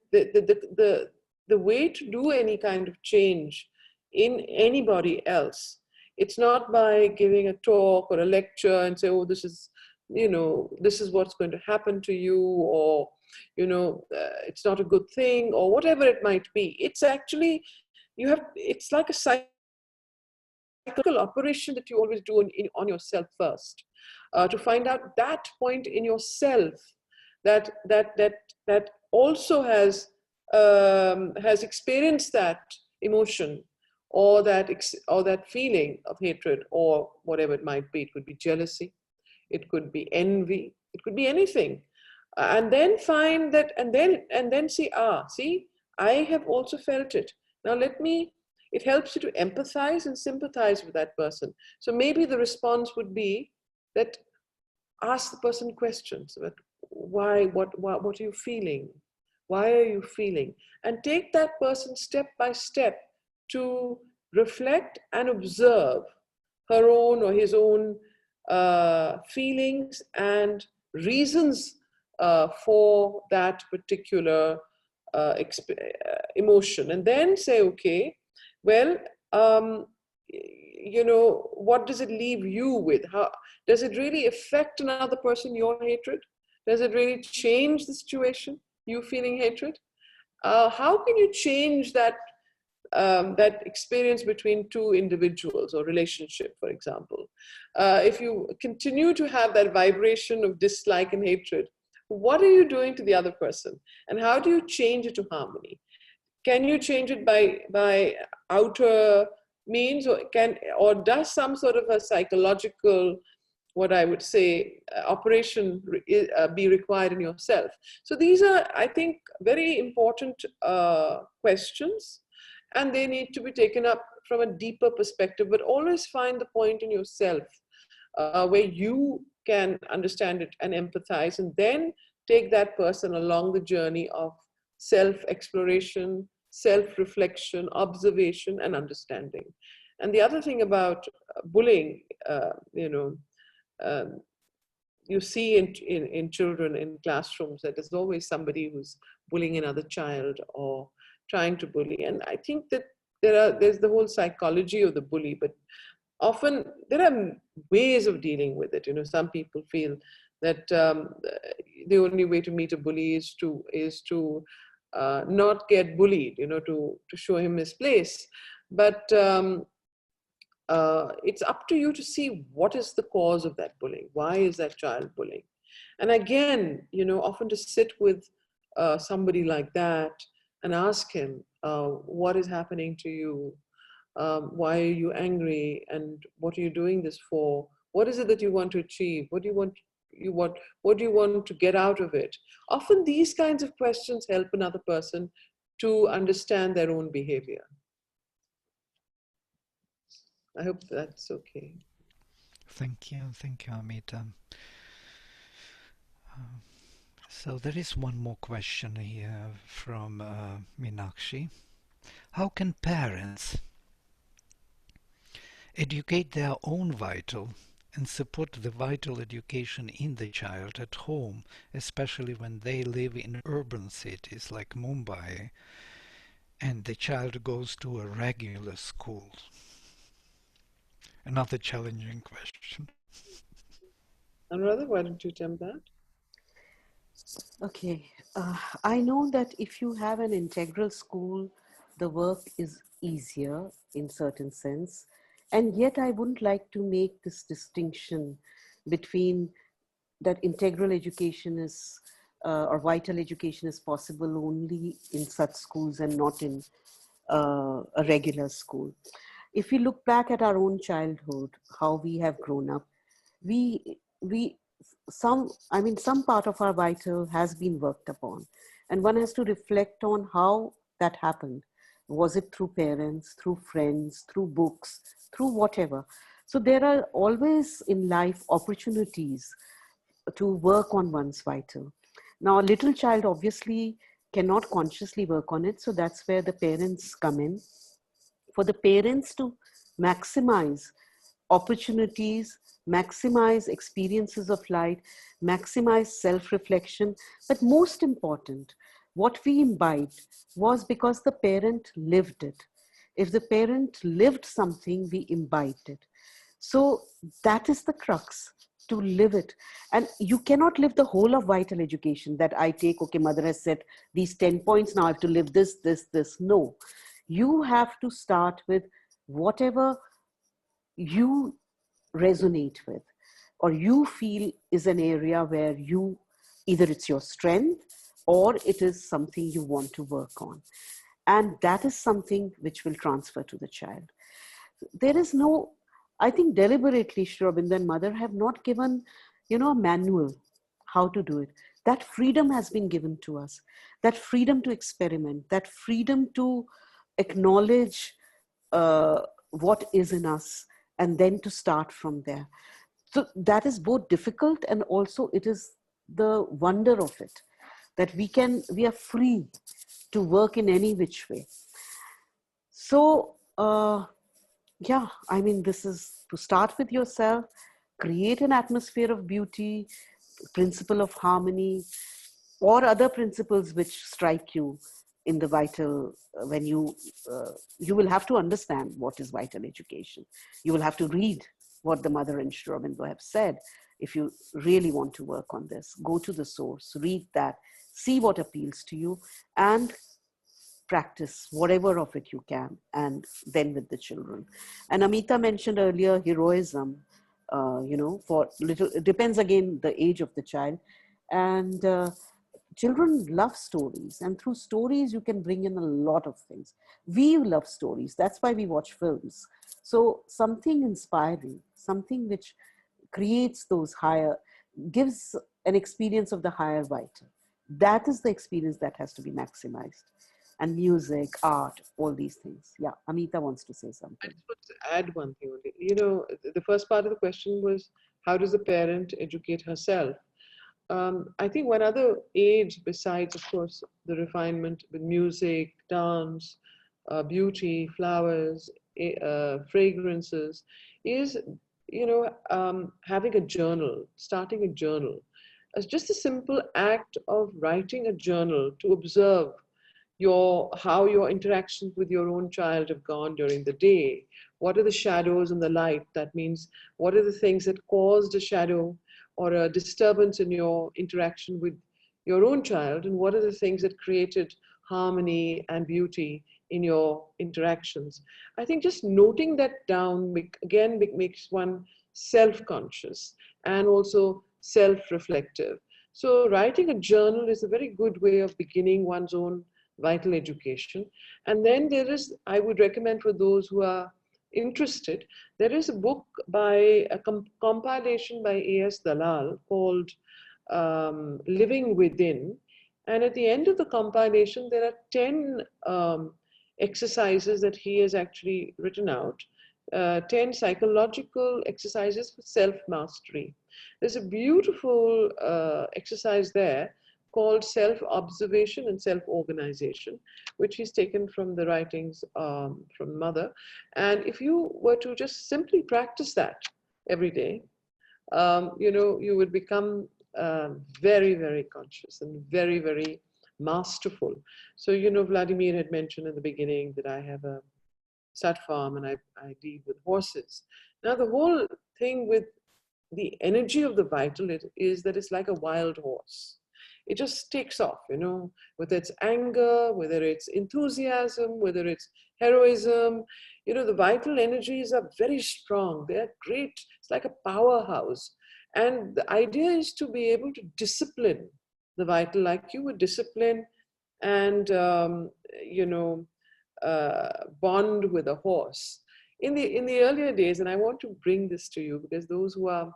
the way to do any kind of change in anybody else, it's not by giving a talk or a lecture and say, oh, this is what's going to happen to you, or it's not a good thing, or whatever it might be. It's actually, it's like a psychological operation that you always do on yourself first, to find out that point in yourself that also has experienced that emotion, or that feeling of hatred, or whatever it might be. It could be jealousy, it could be envy, it could be anything. And then find that, and then see, I have also felt it. Now it helps you to empathize and sympathize with that person. So maybe the response would be that ask the person questions about why, what are you feeling? Why are you feeling? And take that person step by step to reflect and observe her own or his own feelings and reasons for that particular emotion. And then say, okay, well, what does it leave you with? How does it really affect another person, your hatred? Does it really change the situation, you feeling hatred? How can you change that experience between two individuals or relationship, for example? If you continue to have that vibration of dislike and hatred, what are you doing to the other person? And how do you change it to harmony? Can you change it by outer means, or does some sort of a psychological, what I would say, operation be required in yourself? So these are, I think, very important questions, and they need to be taken up from a deeper perspective, but always find the point in yourself where you can understand it and empathize, and then take that person along the journey of self-exploration, self-reflection, observation, and understanding. And the other thing about bullying, you see in children in classrooms that there's always somebody who's bullying another child or trying to bully. And I think that there's the whole psychology of the bully, but often there are ways of dealing with it. Some people feel that the only way to meet a bully is to not get bullied, to show him his place. But it's up to you to see what is the cause of that bullying. Why is that child bullying? And again, often to sit with somebody like that and ask him, what is happening to you? Why are you angry? And what are you doing this for? What is it that you want to achieve? What do you want? What do you want to get out of it? Often these kinds of questions help another person to understand their own behavior. I hope that's okay. Thank you, Amita. So there is one more question here from Meenakshi. How can parents educate their own vital and support the vital education in the child at home, especially when they live in urban cities like Mumbai and the child goes to a regular school? Another challenging question. Anuradha, why don't you attempt that? Okay, I know that if you have an integral school, the work is easier in certain sense, and yet I wouldn't like to make this distinction between that integral education is or vital education is possible only in such schools and not in a regular school. If we look back at our own childhood, how we have grown up, we some I mean some part of our vital has been worked upon, and one has to reflect on how that happened. Was it through parents, through friends, through books, through whatever? So there are always in life opportunities to work on one's vital. Now, a little child obviously cannot consciously work on it, so that's where the parents come in. For the parents to maximize opportunities, maximize experiences of life, maximize self reflection. But most important, what we imbibed was because the parent lived it. If the parent lived something, we imbibed it. So that is the crux, to live it. And you cannot live the whole of vital education that I take, okay, mother has said these 10 points, now I have to live this, this, this. No. You have to start with whatever you resonate with or you feel is an area where you either it's your strength or it is something you want to work on, and that is something which will transfer to the child. There is no, I think deliberately Shri Aurobindo and mother have not given a manual how to do it. That freedom has been given to us, that freedom to experiment, that freedom to acknowledge what is in us and then to start from there. So that is both difficult and also it is the wonder of it, that we are free to work in any which way. So yeah, I mean, this is to start with yourself, create an atmosphere of beauty, principle of harmony, or other principles which strike you in the vital. When you will have to understand what is vital education. You will have to read what the mother and Shri Aurobindo have said. If you really want to work on this, go to the source, read that, see what appeals to you, and practice whatever of it you can, and then with the children. And Ameeta mentioned earlier heroism, for little, it depends again the age of the child. And children love stories, and through stories you can bring in a lot of things. We love stories, that's why we watch films. So something inspiring, something which creates those higher, gives an experience of the higher vital. That is the experience that has to be maximized. And music, art, all these things. Yeah, Ameeta wants to say I something. just want to add one thing only. The first part of the question was, how does a parent educate herself? I think one other age besides, of course, the refinement with music, dance, beauty, flowers, fragrances, is having a journal, starting a journal. As just a simple act of writing a journal to observe how your interactions with your own child have gone during the day. What are the shadows and the light? That means, what are the things that caused a shadow or a disturbance in your interaction with your own child, and what are the things that created harmony and beauty in your interactions? I think just noting that down again makes one self-conscious and also self-reflective. So writing a journal is a very good way of beginning one's own vital education. And then there is, I would recommend for those who are interested, there is a book by a compilation by A.S. Dalal called Living Within. And at the end of the compilation, there are 10 exercises that he has actually written out, 10 psychological exercises for self-mastery. There's a beautiful exercise there called self-observation and self-organization, which he's taken from the writings from Mother. And if you were to just simply practice that every day, you would become very, very conscious and very, very masterful. So, Vladimir had mentioned in the beginning that I have a stud farm and I deal with horses. Now, the whole thing with the energy of the vital is that it's like a wild horse. It just takes off, whether it's anger, whether it's enthusiasm, whether it's heroism. The vital energies are very strong. They're great. It's like a powerhouse. And the idea is to be able to discipline the vital like you would discipline and, bond with a horse. In the earlier days, and I want to bring this to you because those who are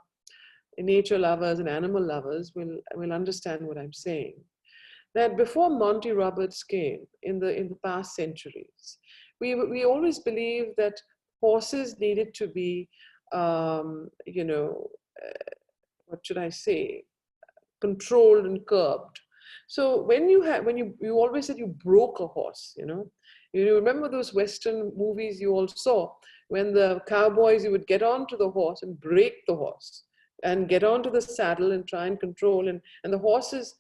nature lovers and animal lovers will understand what I'm saying. That before Monty Roberts came in the past centuries, we always believed that horses needed to be, what should I say, controlled and curbed. So when you always said you broke a horse, you remember those Western movies you all saw when the cowboys, you would get onto the horse and break the horse and get onto the saddle and try and control, and the horse's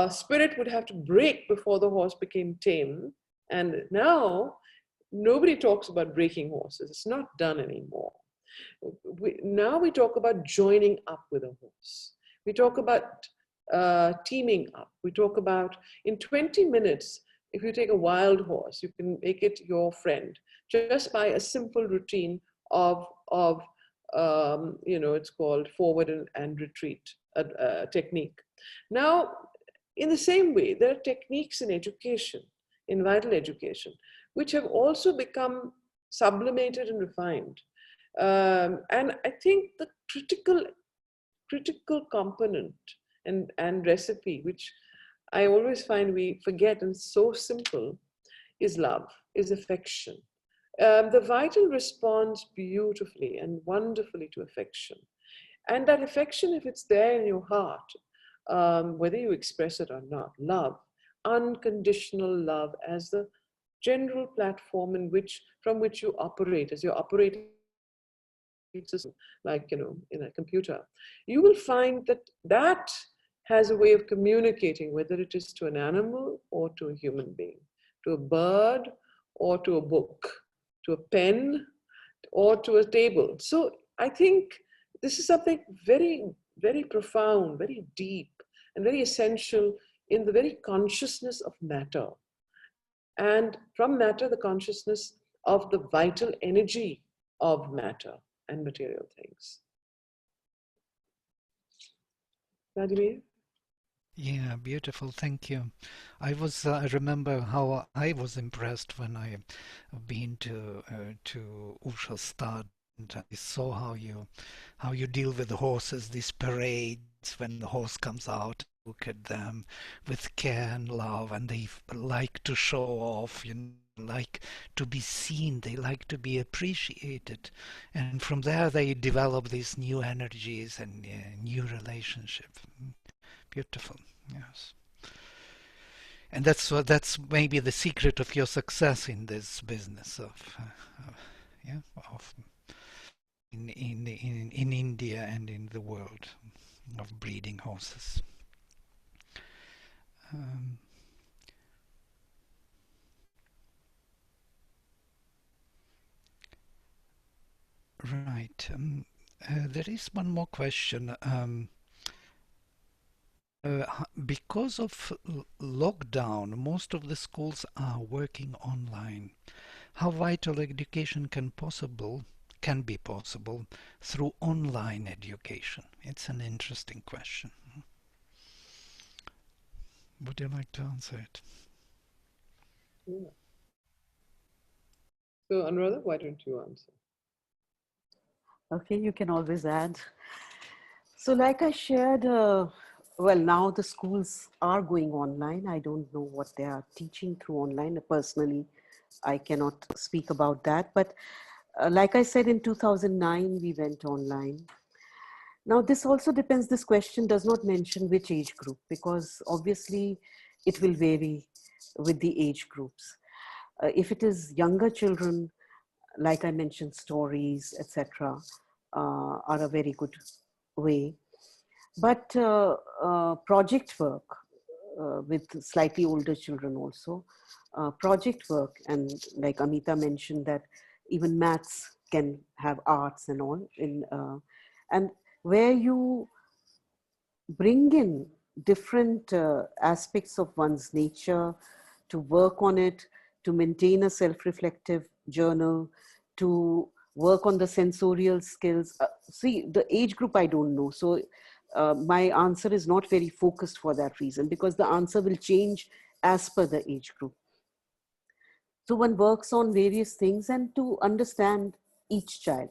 spirit would have to break before the horse became tame. And now nobody talks about breaking horses. It's not done anymore. Now we talk about joining up with a horse. We talk about teaming up. We talk about in 20 minutes, if you take a wild horse, you can make it your friend just by a simple routine of it's called forward and retreat technique. Now, in the same way, there are techniques in education, in vital education, which have also become sublimated and refined. And I think the critical component and recipe, which I always find we forget and so simple, is love, is affection. The vital responds beautifully and wonderfully to affection. And that affection, if it's there in your heart, whether you express it or not, love, unconditional love as the general platform from which you operate, as your operating system, like, in a computer, you will find that has a way of communicating, whether it is to an animal or to a human being, to a bird or to a book, to a pen or to a table. So I think this is something very, very profound, very deep, and very essential in the very consciousness of matter. And from matter, the consciousness of the vital energy of matter and material things. Vladimir? Yeah, beautiful. Thank you. I remember how I was impressed when I been to Urscha and I saw how you deal with the horses, these parades when the horse comes out. Look at them with care and love, and they like to show off, like to be seen, they like to be appreciated, and from there they develop these new energies and new relationships. Beautiful, yes. And that's maybe the secret of your success in this business of in India and in the world of breeding horses. Um, right. There is one more question. Because of lockdown, most of the schools are working online. How vital education can be possible through online education? It's an interesting question. Would you like to answer it? Yeah. So, Anuradha, why don't you answer? Okay, you can always add. So, like I shared, well, now the schools are going online. I don't know what they are teaching through online. Personally, I cannot speak about that. But like I said, in 2009, we went online. Now, this also depends. This question does not mention which age group, because obviously it will vary with the age groups. If it is younger children, like I mentioned, stories, etc., are a very good way. But project work with slightly older children also, project work, and like Ameeta mentioned, that even maths can have arts and all and where you bring in different aspects of one's nature to work on it, to maintain a self-reflective journal, to work on the sensorial skills. See, the age group I don't know. So my answer is not very focused for that reason, because the answer will change as per the age group. So one works on various things and to understand each child.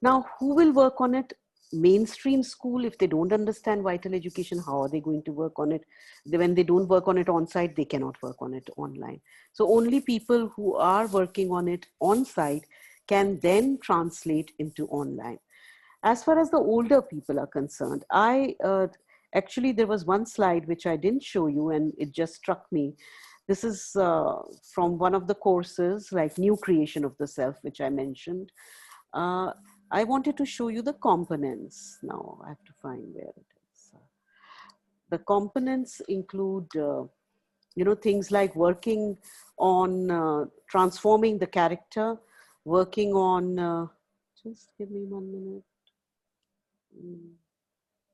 Now, who will work on it? Mainstream school, if they don't understand vital education, how are they going to work on it? When they don't work on it on site, they cannot work on it online. So only people who are working on it on site can then translate into online. As far as the older people are concerned, actually, there was one slide which I didn't show you, and it just struck me. This is from one of the courses, like New Creation of the Self, which I mentioned. Uh, I wanted to show you the components. Now I have to find where it is. The components include, things like working on transforming the character, working on, just give me 1 minute.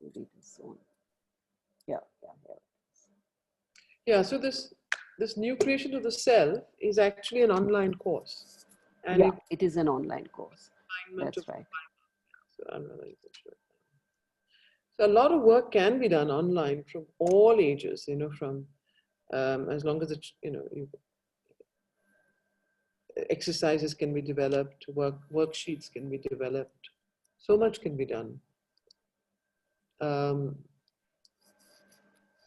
Maybe this one. Yeah, yeah, yeah. Yeah, so this new creation of the self is actually an online course, and Yeah, it's it is an online course. alignment of. That's right. So, Anuradha, you can show it. So a lot of work can be done online from all ages, from as long as it's, exercises can be developed, worksheets can be developed. So much can be done. Um,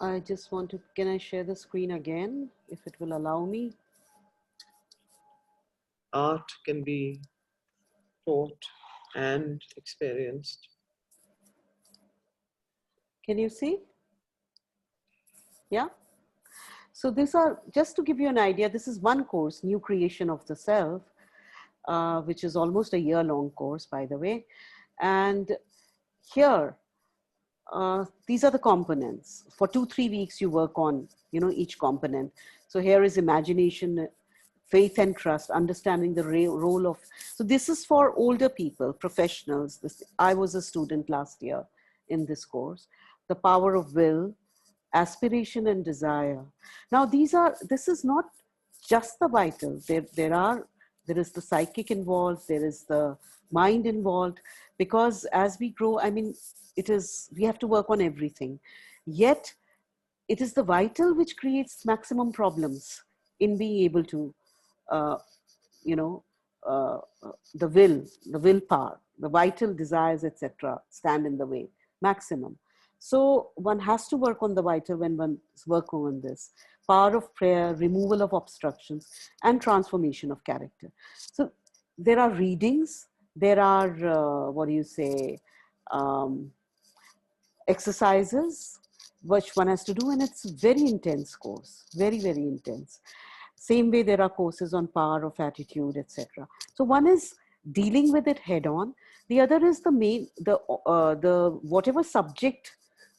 I just want to, can I share the screen again, if it will allow me? Art can be taught and experienced. Can you see? Yeah. So these are, just to give you an idea, this is one course, New Creation of the Self, which is almost a year-long course, by the way. And here, these are the components. For 2-3 weeks, you work on, each component. So here is imagination, faith and trust, understanding the role of, so this is for older people, professionals. I was a student last year in this course. The power of will, aspiration and desire. Now this is not just the vital. There is the psychic involved, there is the mind involved, because as we grow, I mean, we have to work on everything. Yet it is the vital which creates maximum problems in being able to, uh, you know, uh, the willpower, the vital desires, etc., stand in the way, maximum. So one has to work on the vital when one is working on this. Power of prayer, removal of obstructions, and transformation of character. So there are readings, there are, what do you say, um, exercises, which one has to do, and it's a very intense course, very, very intense. Same way there are courses on power of attitude, etc. So one is dealing with it head on. The other is the whatever subject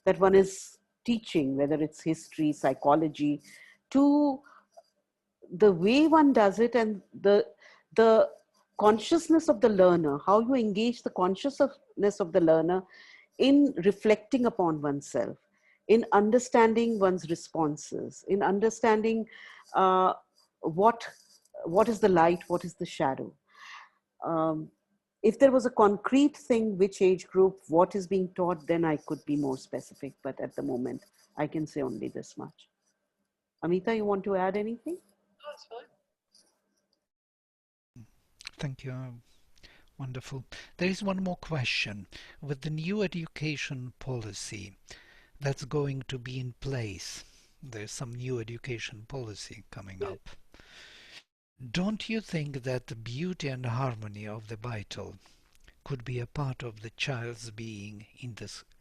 that one is teaching, whether it's history, psychology, to the way one does it, and the consciousness of the learner, how you engage the consciousness of the learner in reflecting upon oneself, in understanding one's responses, in understanding uh, what what is the light, what is the shadow. Um, if there was a concrete thing, which age group, what is being taught, then I could be more specific. But at the moment, I can say only this much. Ameeta, you want to add anything? That's fine. Thank you. Wonderful. There is one more question. With the new education policy that's going to be in place, there's some new education policy coming Yes. up. Don't you think that the beauty and harmony of the vital could be a part of the child's being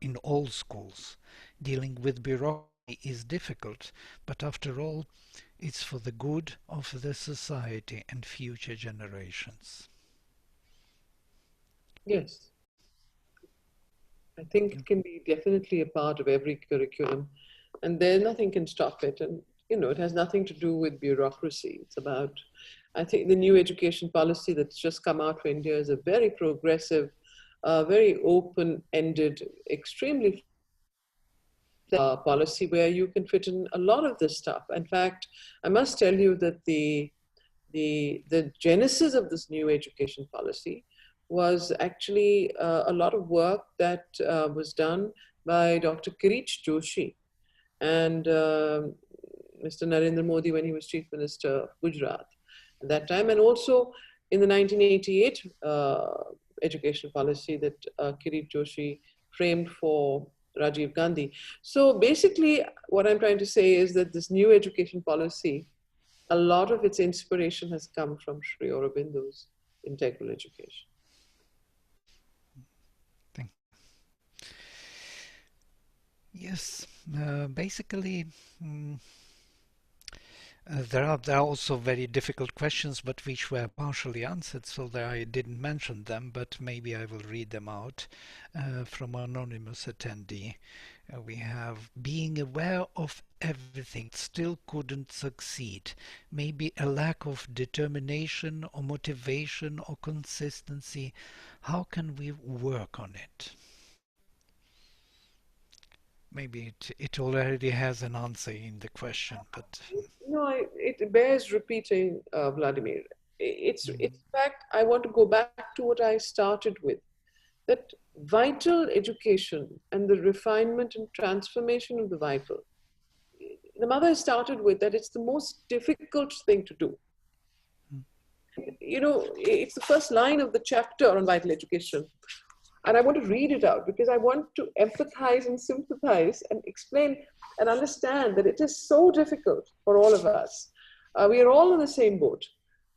in all schools? Dealing with bureaucracy is difficult, but after all, it's for the good of the society and future generations. Yes. I think it can be definitely a part of every curriculum, and there nothing can stop it. And it has nothing to do with bureaucracy. It's about, I think, the new education policy that's just come out for India is a very progressive, very open-ended, extremely policy where you can fit in a lot of this stuff. In fact, I must tell you that the genesis of this new education policy was actually a lot of work that was done by Dr. Kirich Joshi and Mr. Narendra Modi when he was Chief Minister of Gujarat at that time, and also in the 1988 education policy that Kirich Joshi framed for Rajiv Gandhi. So basically, what I'm trying to say is that this new education policy, a lot of its inspiration has come from Sri Aurobindo's integral education. Thank Yes, basically, mm, there are also very difficult questions, but which were partially answered, so that I didn't mention them, but maybe I will read them out from anonymous attendee. We have being aware of everything still couldn't succeed. Maybe a lack of determination or motivation or consistency. How can we work on it? Maybe it already has an answer in the question, but No, it bears repeating, Vladimir. It's mm, in fact, I want to go back to what I started with, that vital education and the refinement and transformation of the vital. The mother started with that it's the most difficult thing to do. mm, It's the first line of the chapter on vital education. And I want to read it out because I want to empathize and sympathize and explain and understand that it is so difficult for all of us. We are all in the same boat.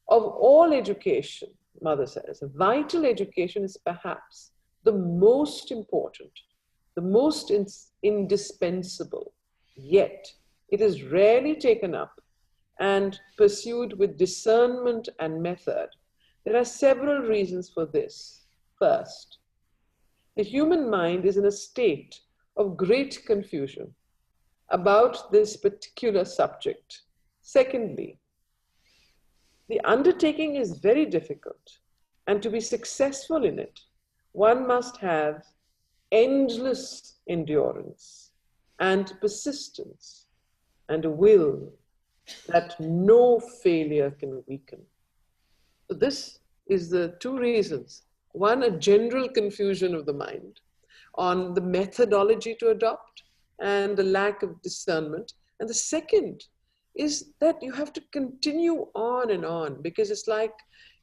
Of all education, Mother says, vital education is perhaps the most important, the most indispensable. Yet, it is rarely taken up and pursued with discernment and method. There are several reasons for this. First, the human mind is in a state of great confusion about this particular subject. Secondly, the undertaking is very difficult, and to be successful in it, one must have endless endurance and persistence and a will that no failure can weaken. So this is the two reasons. One, a general confusion of the mind on the methodology to adopt and the lack of discernment. And the second is that you have to continue on and on because it's like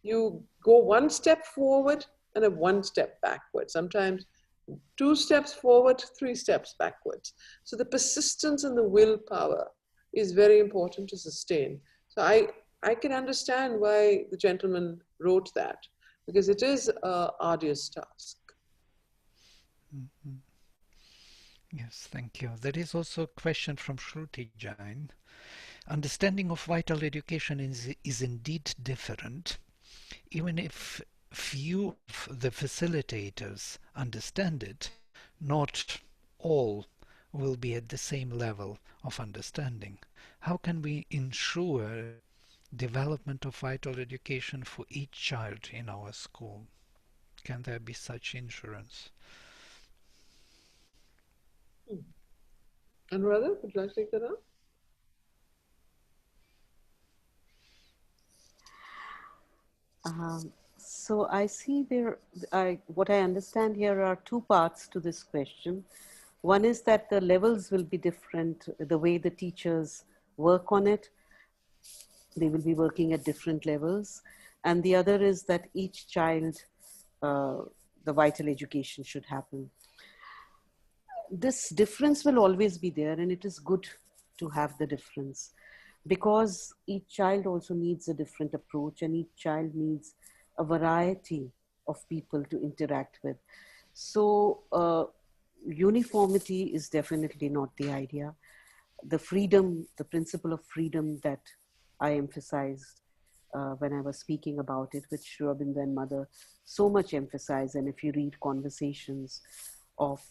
you go one step forward and a one step backward. Sometimes two steps forward, three steps backwards. So the persistence and the willpower is very important to sustain. So I can understand why the gentleman wrote that because it is an arduous task. mhm. Yes, thank you. There is also a question from Shruti Jain. Understanding of vital education is indeed different, even if few of the facilitators understand it, not all will be at the same level of understanding. How can we ensure development of vital education for each child in our school? Can there be such insurance? Anuradha, would you like to take that up? So I see what I understand here are two parts to this question. One is that the levels will be different, the way the teachers work on it. They will be working at different levels. And the other is that each child, uh, the vital education should happen. This difference will always be there, and it is good to have the difference, because each child also needs a different approach, and each child needs a variety of people to interact with. So uniformity is definitely not the idea. The freedom, the principle of freedom that I emphasized when I was speaking about it, which Sri Aurobindo and Mother so much emphasize. And if you read conversations of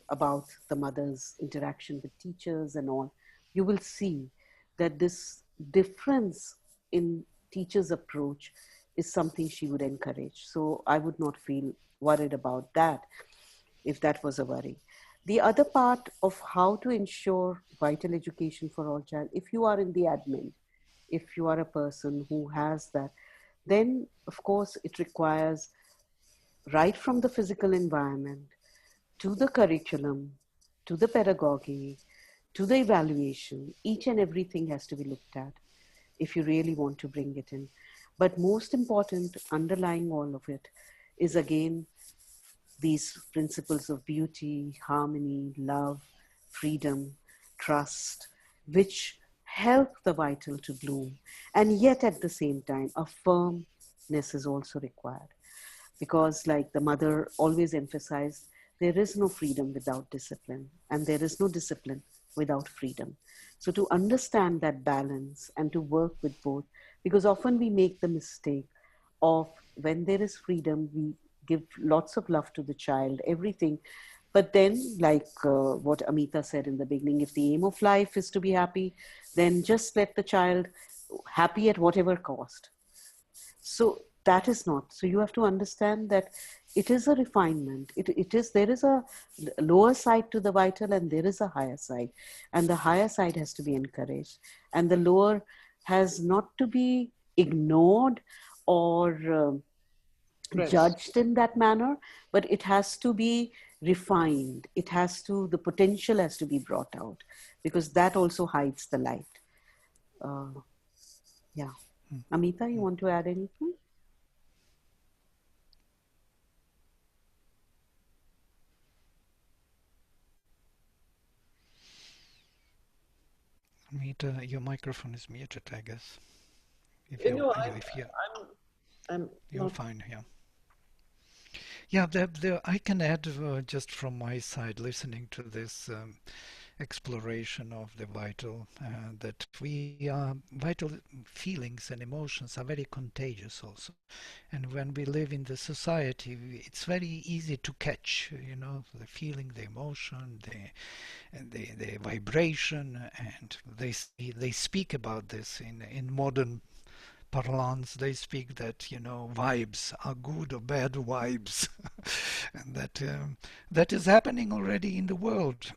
about the mother's interaction with teachers and all, you will see that this difference in teachers' approach is something she would encourage. So I would not feel worried about that if that was a worry. The other part of how to ensure vital education for all child, if you are in the admin, if you are a person who has that, then of course it requires right from the physical environment to the curriculum, to the pedagogy, to the evaluation, each and everything has to be looked at if you really want to bring it in. But most important, underlying all of it, is again these principles of beauty, harmony, love, freedom, trust, which help the vital to bloom. And yet at the same time, a firmness is also required. Because, like the mother always emphasized, there is no freedom without discipline, and there is no discipline without freedom. So, to understand that balance and to work with both, because often we make the mistake of when there is freedom, we give lots of love to the child, everything. But then, like what Ameeta said in the beginning, if the aim of life is to be happy, then just let the child happy at whatever cost. So that is not. So you have to understand that it is a refinement. It is, there is a lower side to the vital and there is a higher side. And the higher side has to be encouraged. And the lower has not to be ignored or judged in that manner, but it has to be refined. It has to, the potential has to be brought out, because that also hides the light. Yeah. Ameeta, you want to add anything? Ameeta, your microphone is muted, I guess. If You you, know, if you, I'm you're not. fine, yeah. Yeah, I can add just from my side, listening to this exploration of the vital, that vital feelings and emotions are very contagious also. And when we live in the society, it's very easy to catch, the feeling, the emotion, the vibration, and they speak about this in modern parlance. They speak that vibes are good or bad vibes, and that is happening already in the world.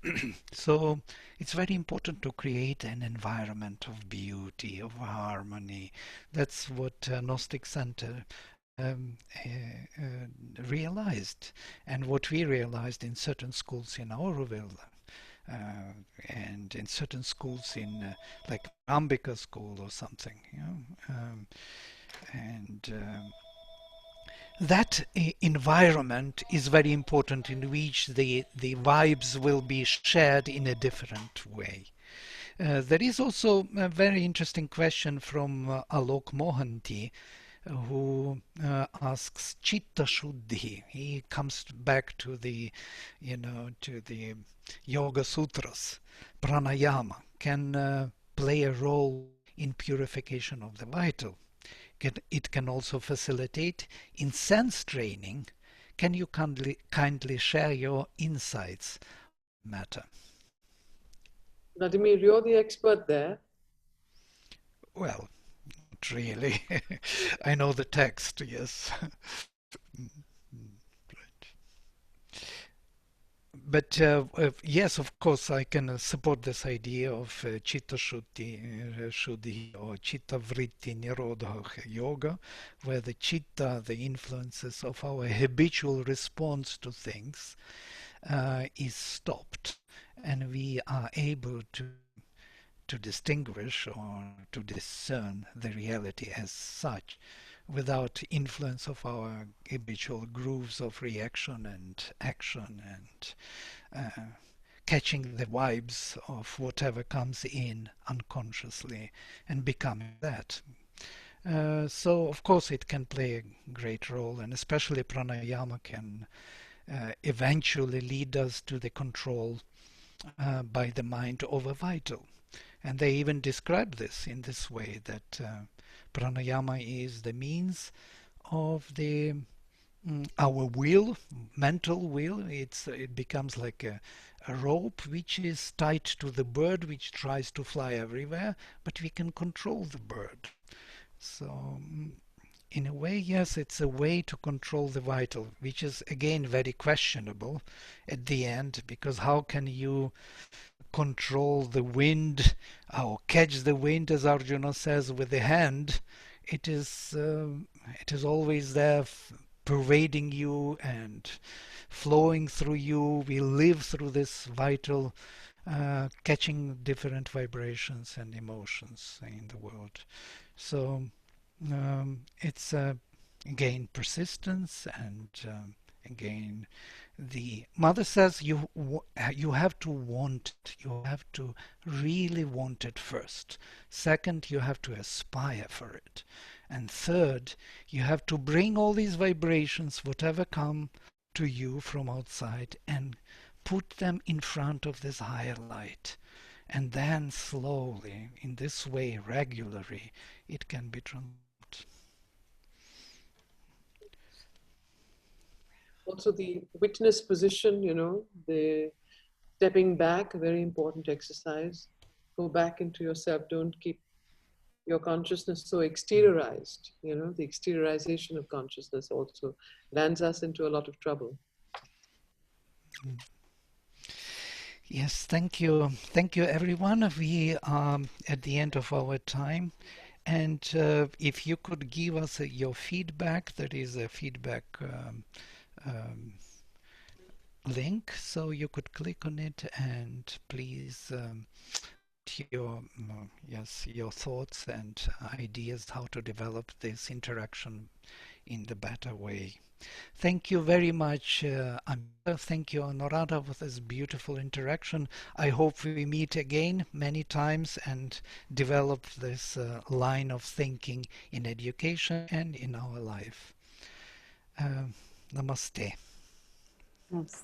So it's very important to create an environment of beauty, of harmony. That's what Gnostic Center um, realized, and what we realized in certain schools in Auroville, and in certain schools in like Ambika school or something, and that environment is very important, in which the vibes will be shared in a different way. There is also a very interesting question from Alok Mohanty, who asks Chitta Shuddhi. He comes back to the Yoga Sutras. Pranayama can play a role in purification of the vital. It can also facilitate in sense training. Can you kindly share your insights on the matter? Vladimir, you're the expert there. Well, not really. I know the text, yes. But yes, of course, I can support this idea of Chitta Shuddhi or Chitta Vritti Nirodha Yoga, where the Chitta, the influences of our habitual response to things, is stopped, and we are able to distinguish or to discern the reality as such without influence of our habitual grooves of reaction and action and catching the vibes of whatever comes in unconsciously and becoming that. So of course it can play a great role, and especially pranayama can eventually lead us to the control by the mind over vital. And they even describe this in this way, that pranayama is the means of the our will, mental will. It becomes like a rope which is tied to the bird which tries to fly everywhere, but we can control the bird. So in a way, yes, it's a way to control the vital, which is again very questionable at the end, because how can you control the wind or catch the wind, as Arjuna says, with the hand? It is always there, pervading you and flowing through you. We live through this vital, catching different vibrations and emotions in the world. So it's again persistence, and again the mother says you have to want it. You have to really want it first. Second, you have to aspire for it. And third, you have to bring all these vibrations, whatever come to you from outside, and put them in front of this higher light. And then slowly, in this way, regularly, it can be transformed. Also, the witness position, the stepping back, a very important exercise. Go back into yourself. Don't keep your consciousness so exteriorized. The exteriorization of consciousness also lands us into a lot of trouble. Yes, thank you. Thank you, everyone. We are at the end of our time. And if you could give us your feedback, there is a feedback um, link, so you could click on it and please put your yes, your thoughts and ideas how to develop this interaction in the better way. Thank you very much, Ameeta. Thank you, Anuradha, for this beautiful interaction. I hope we meet again many times and develop this line of thinking in education and in our life. Uh, Namaste. Yes.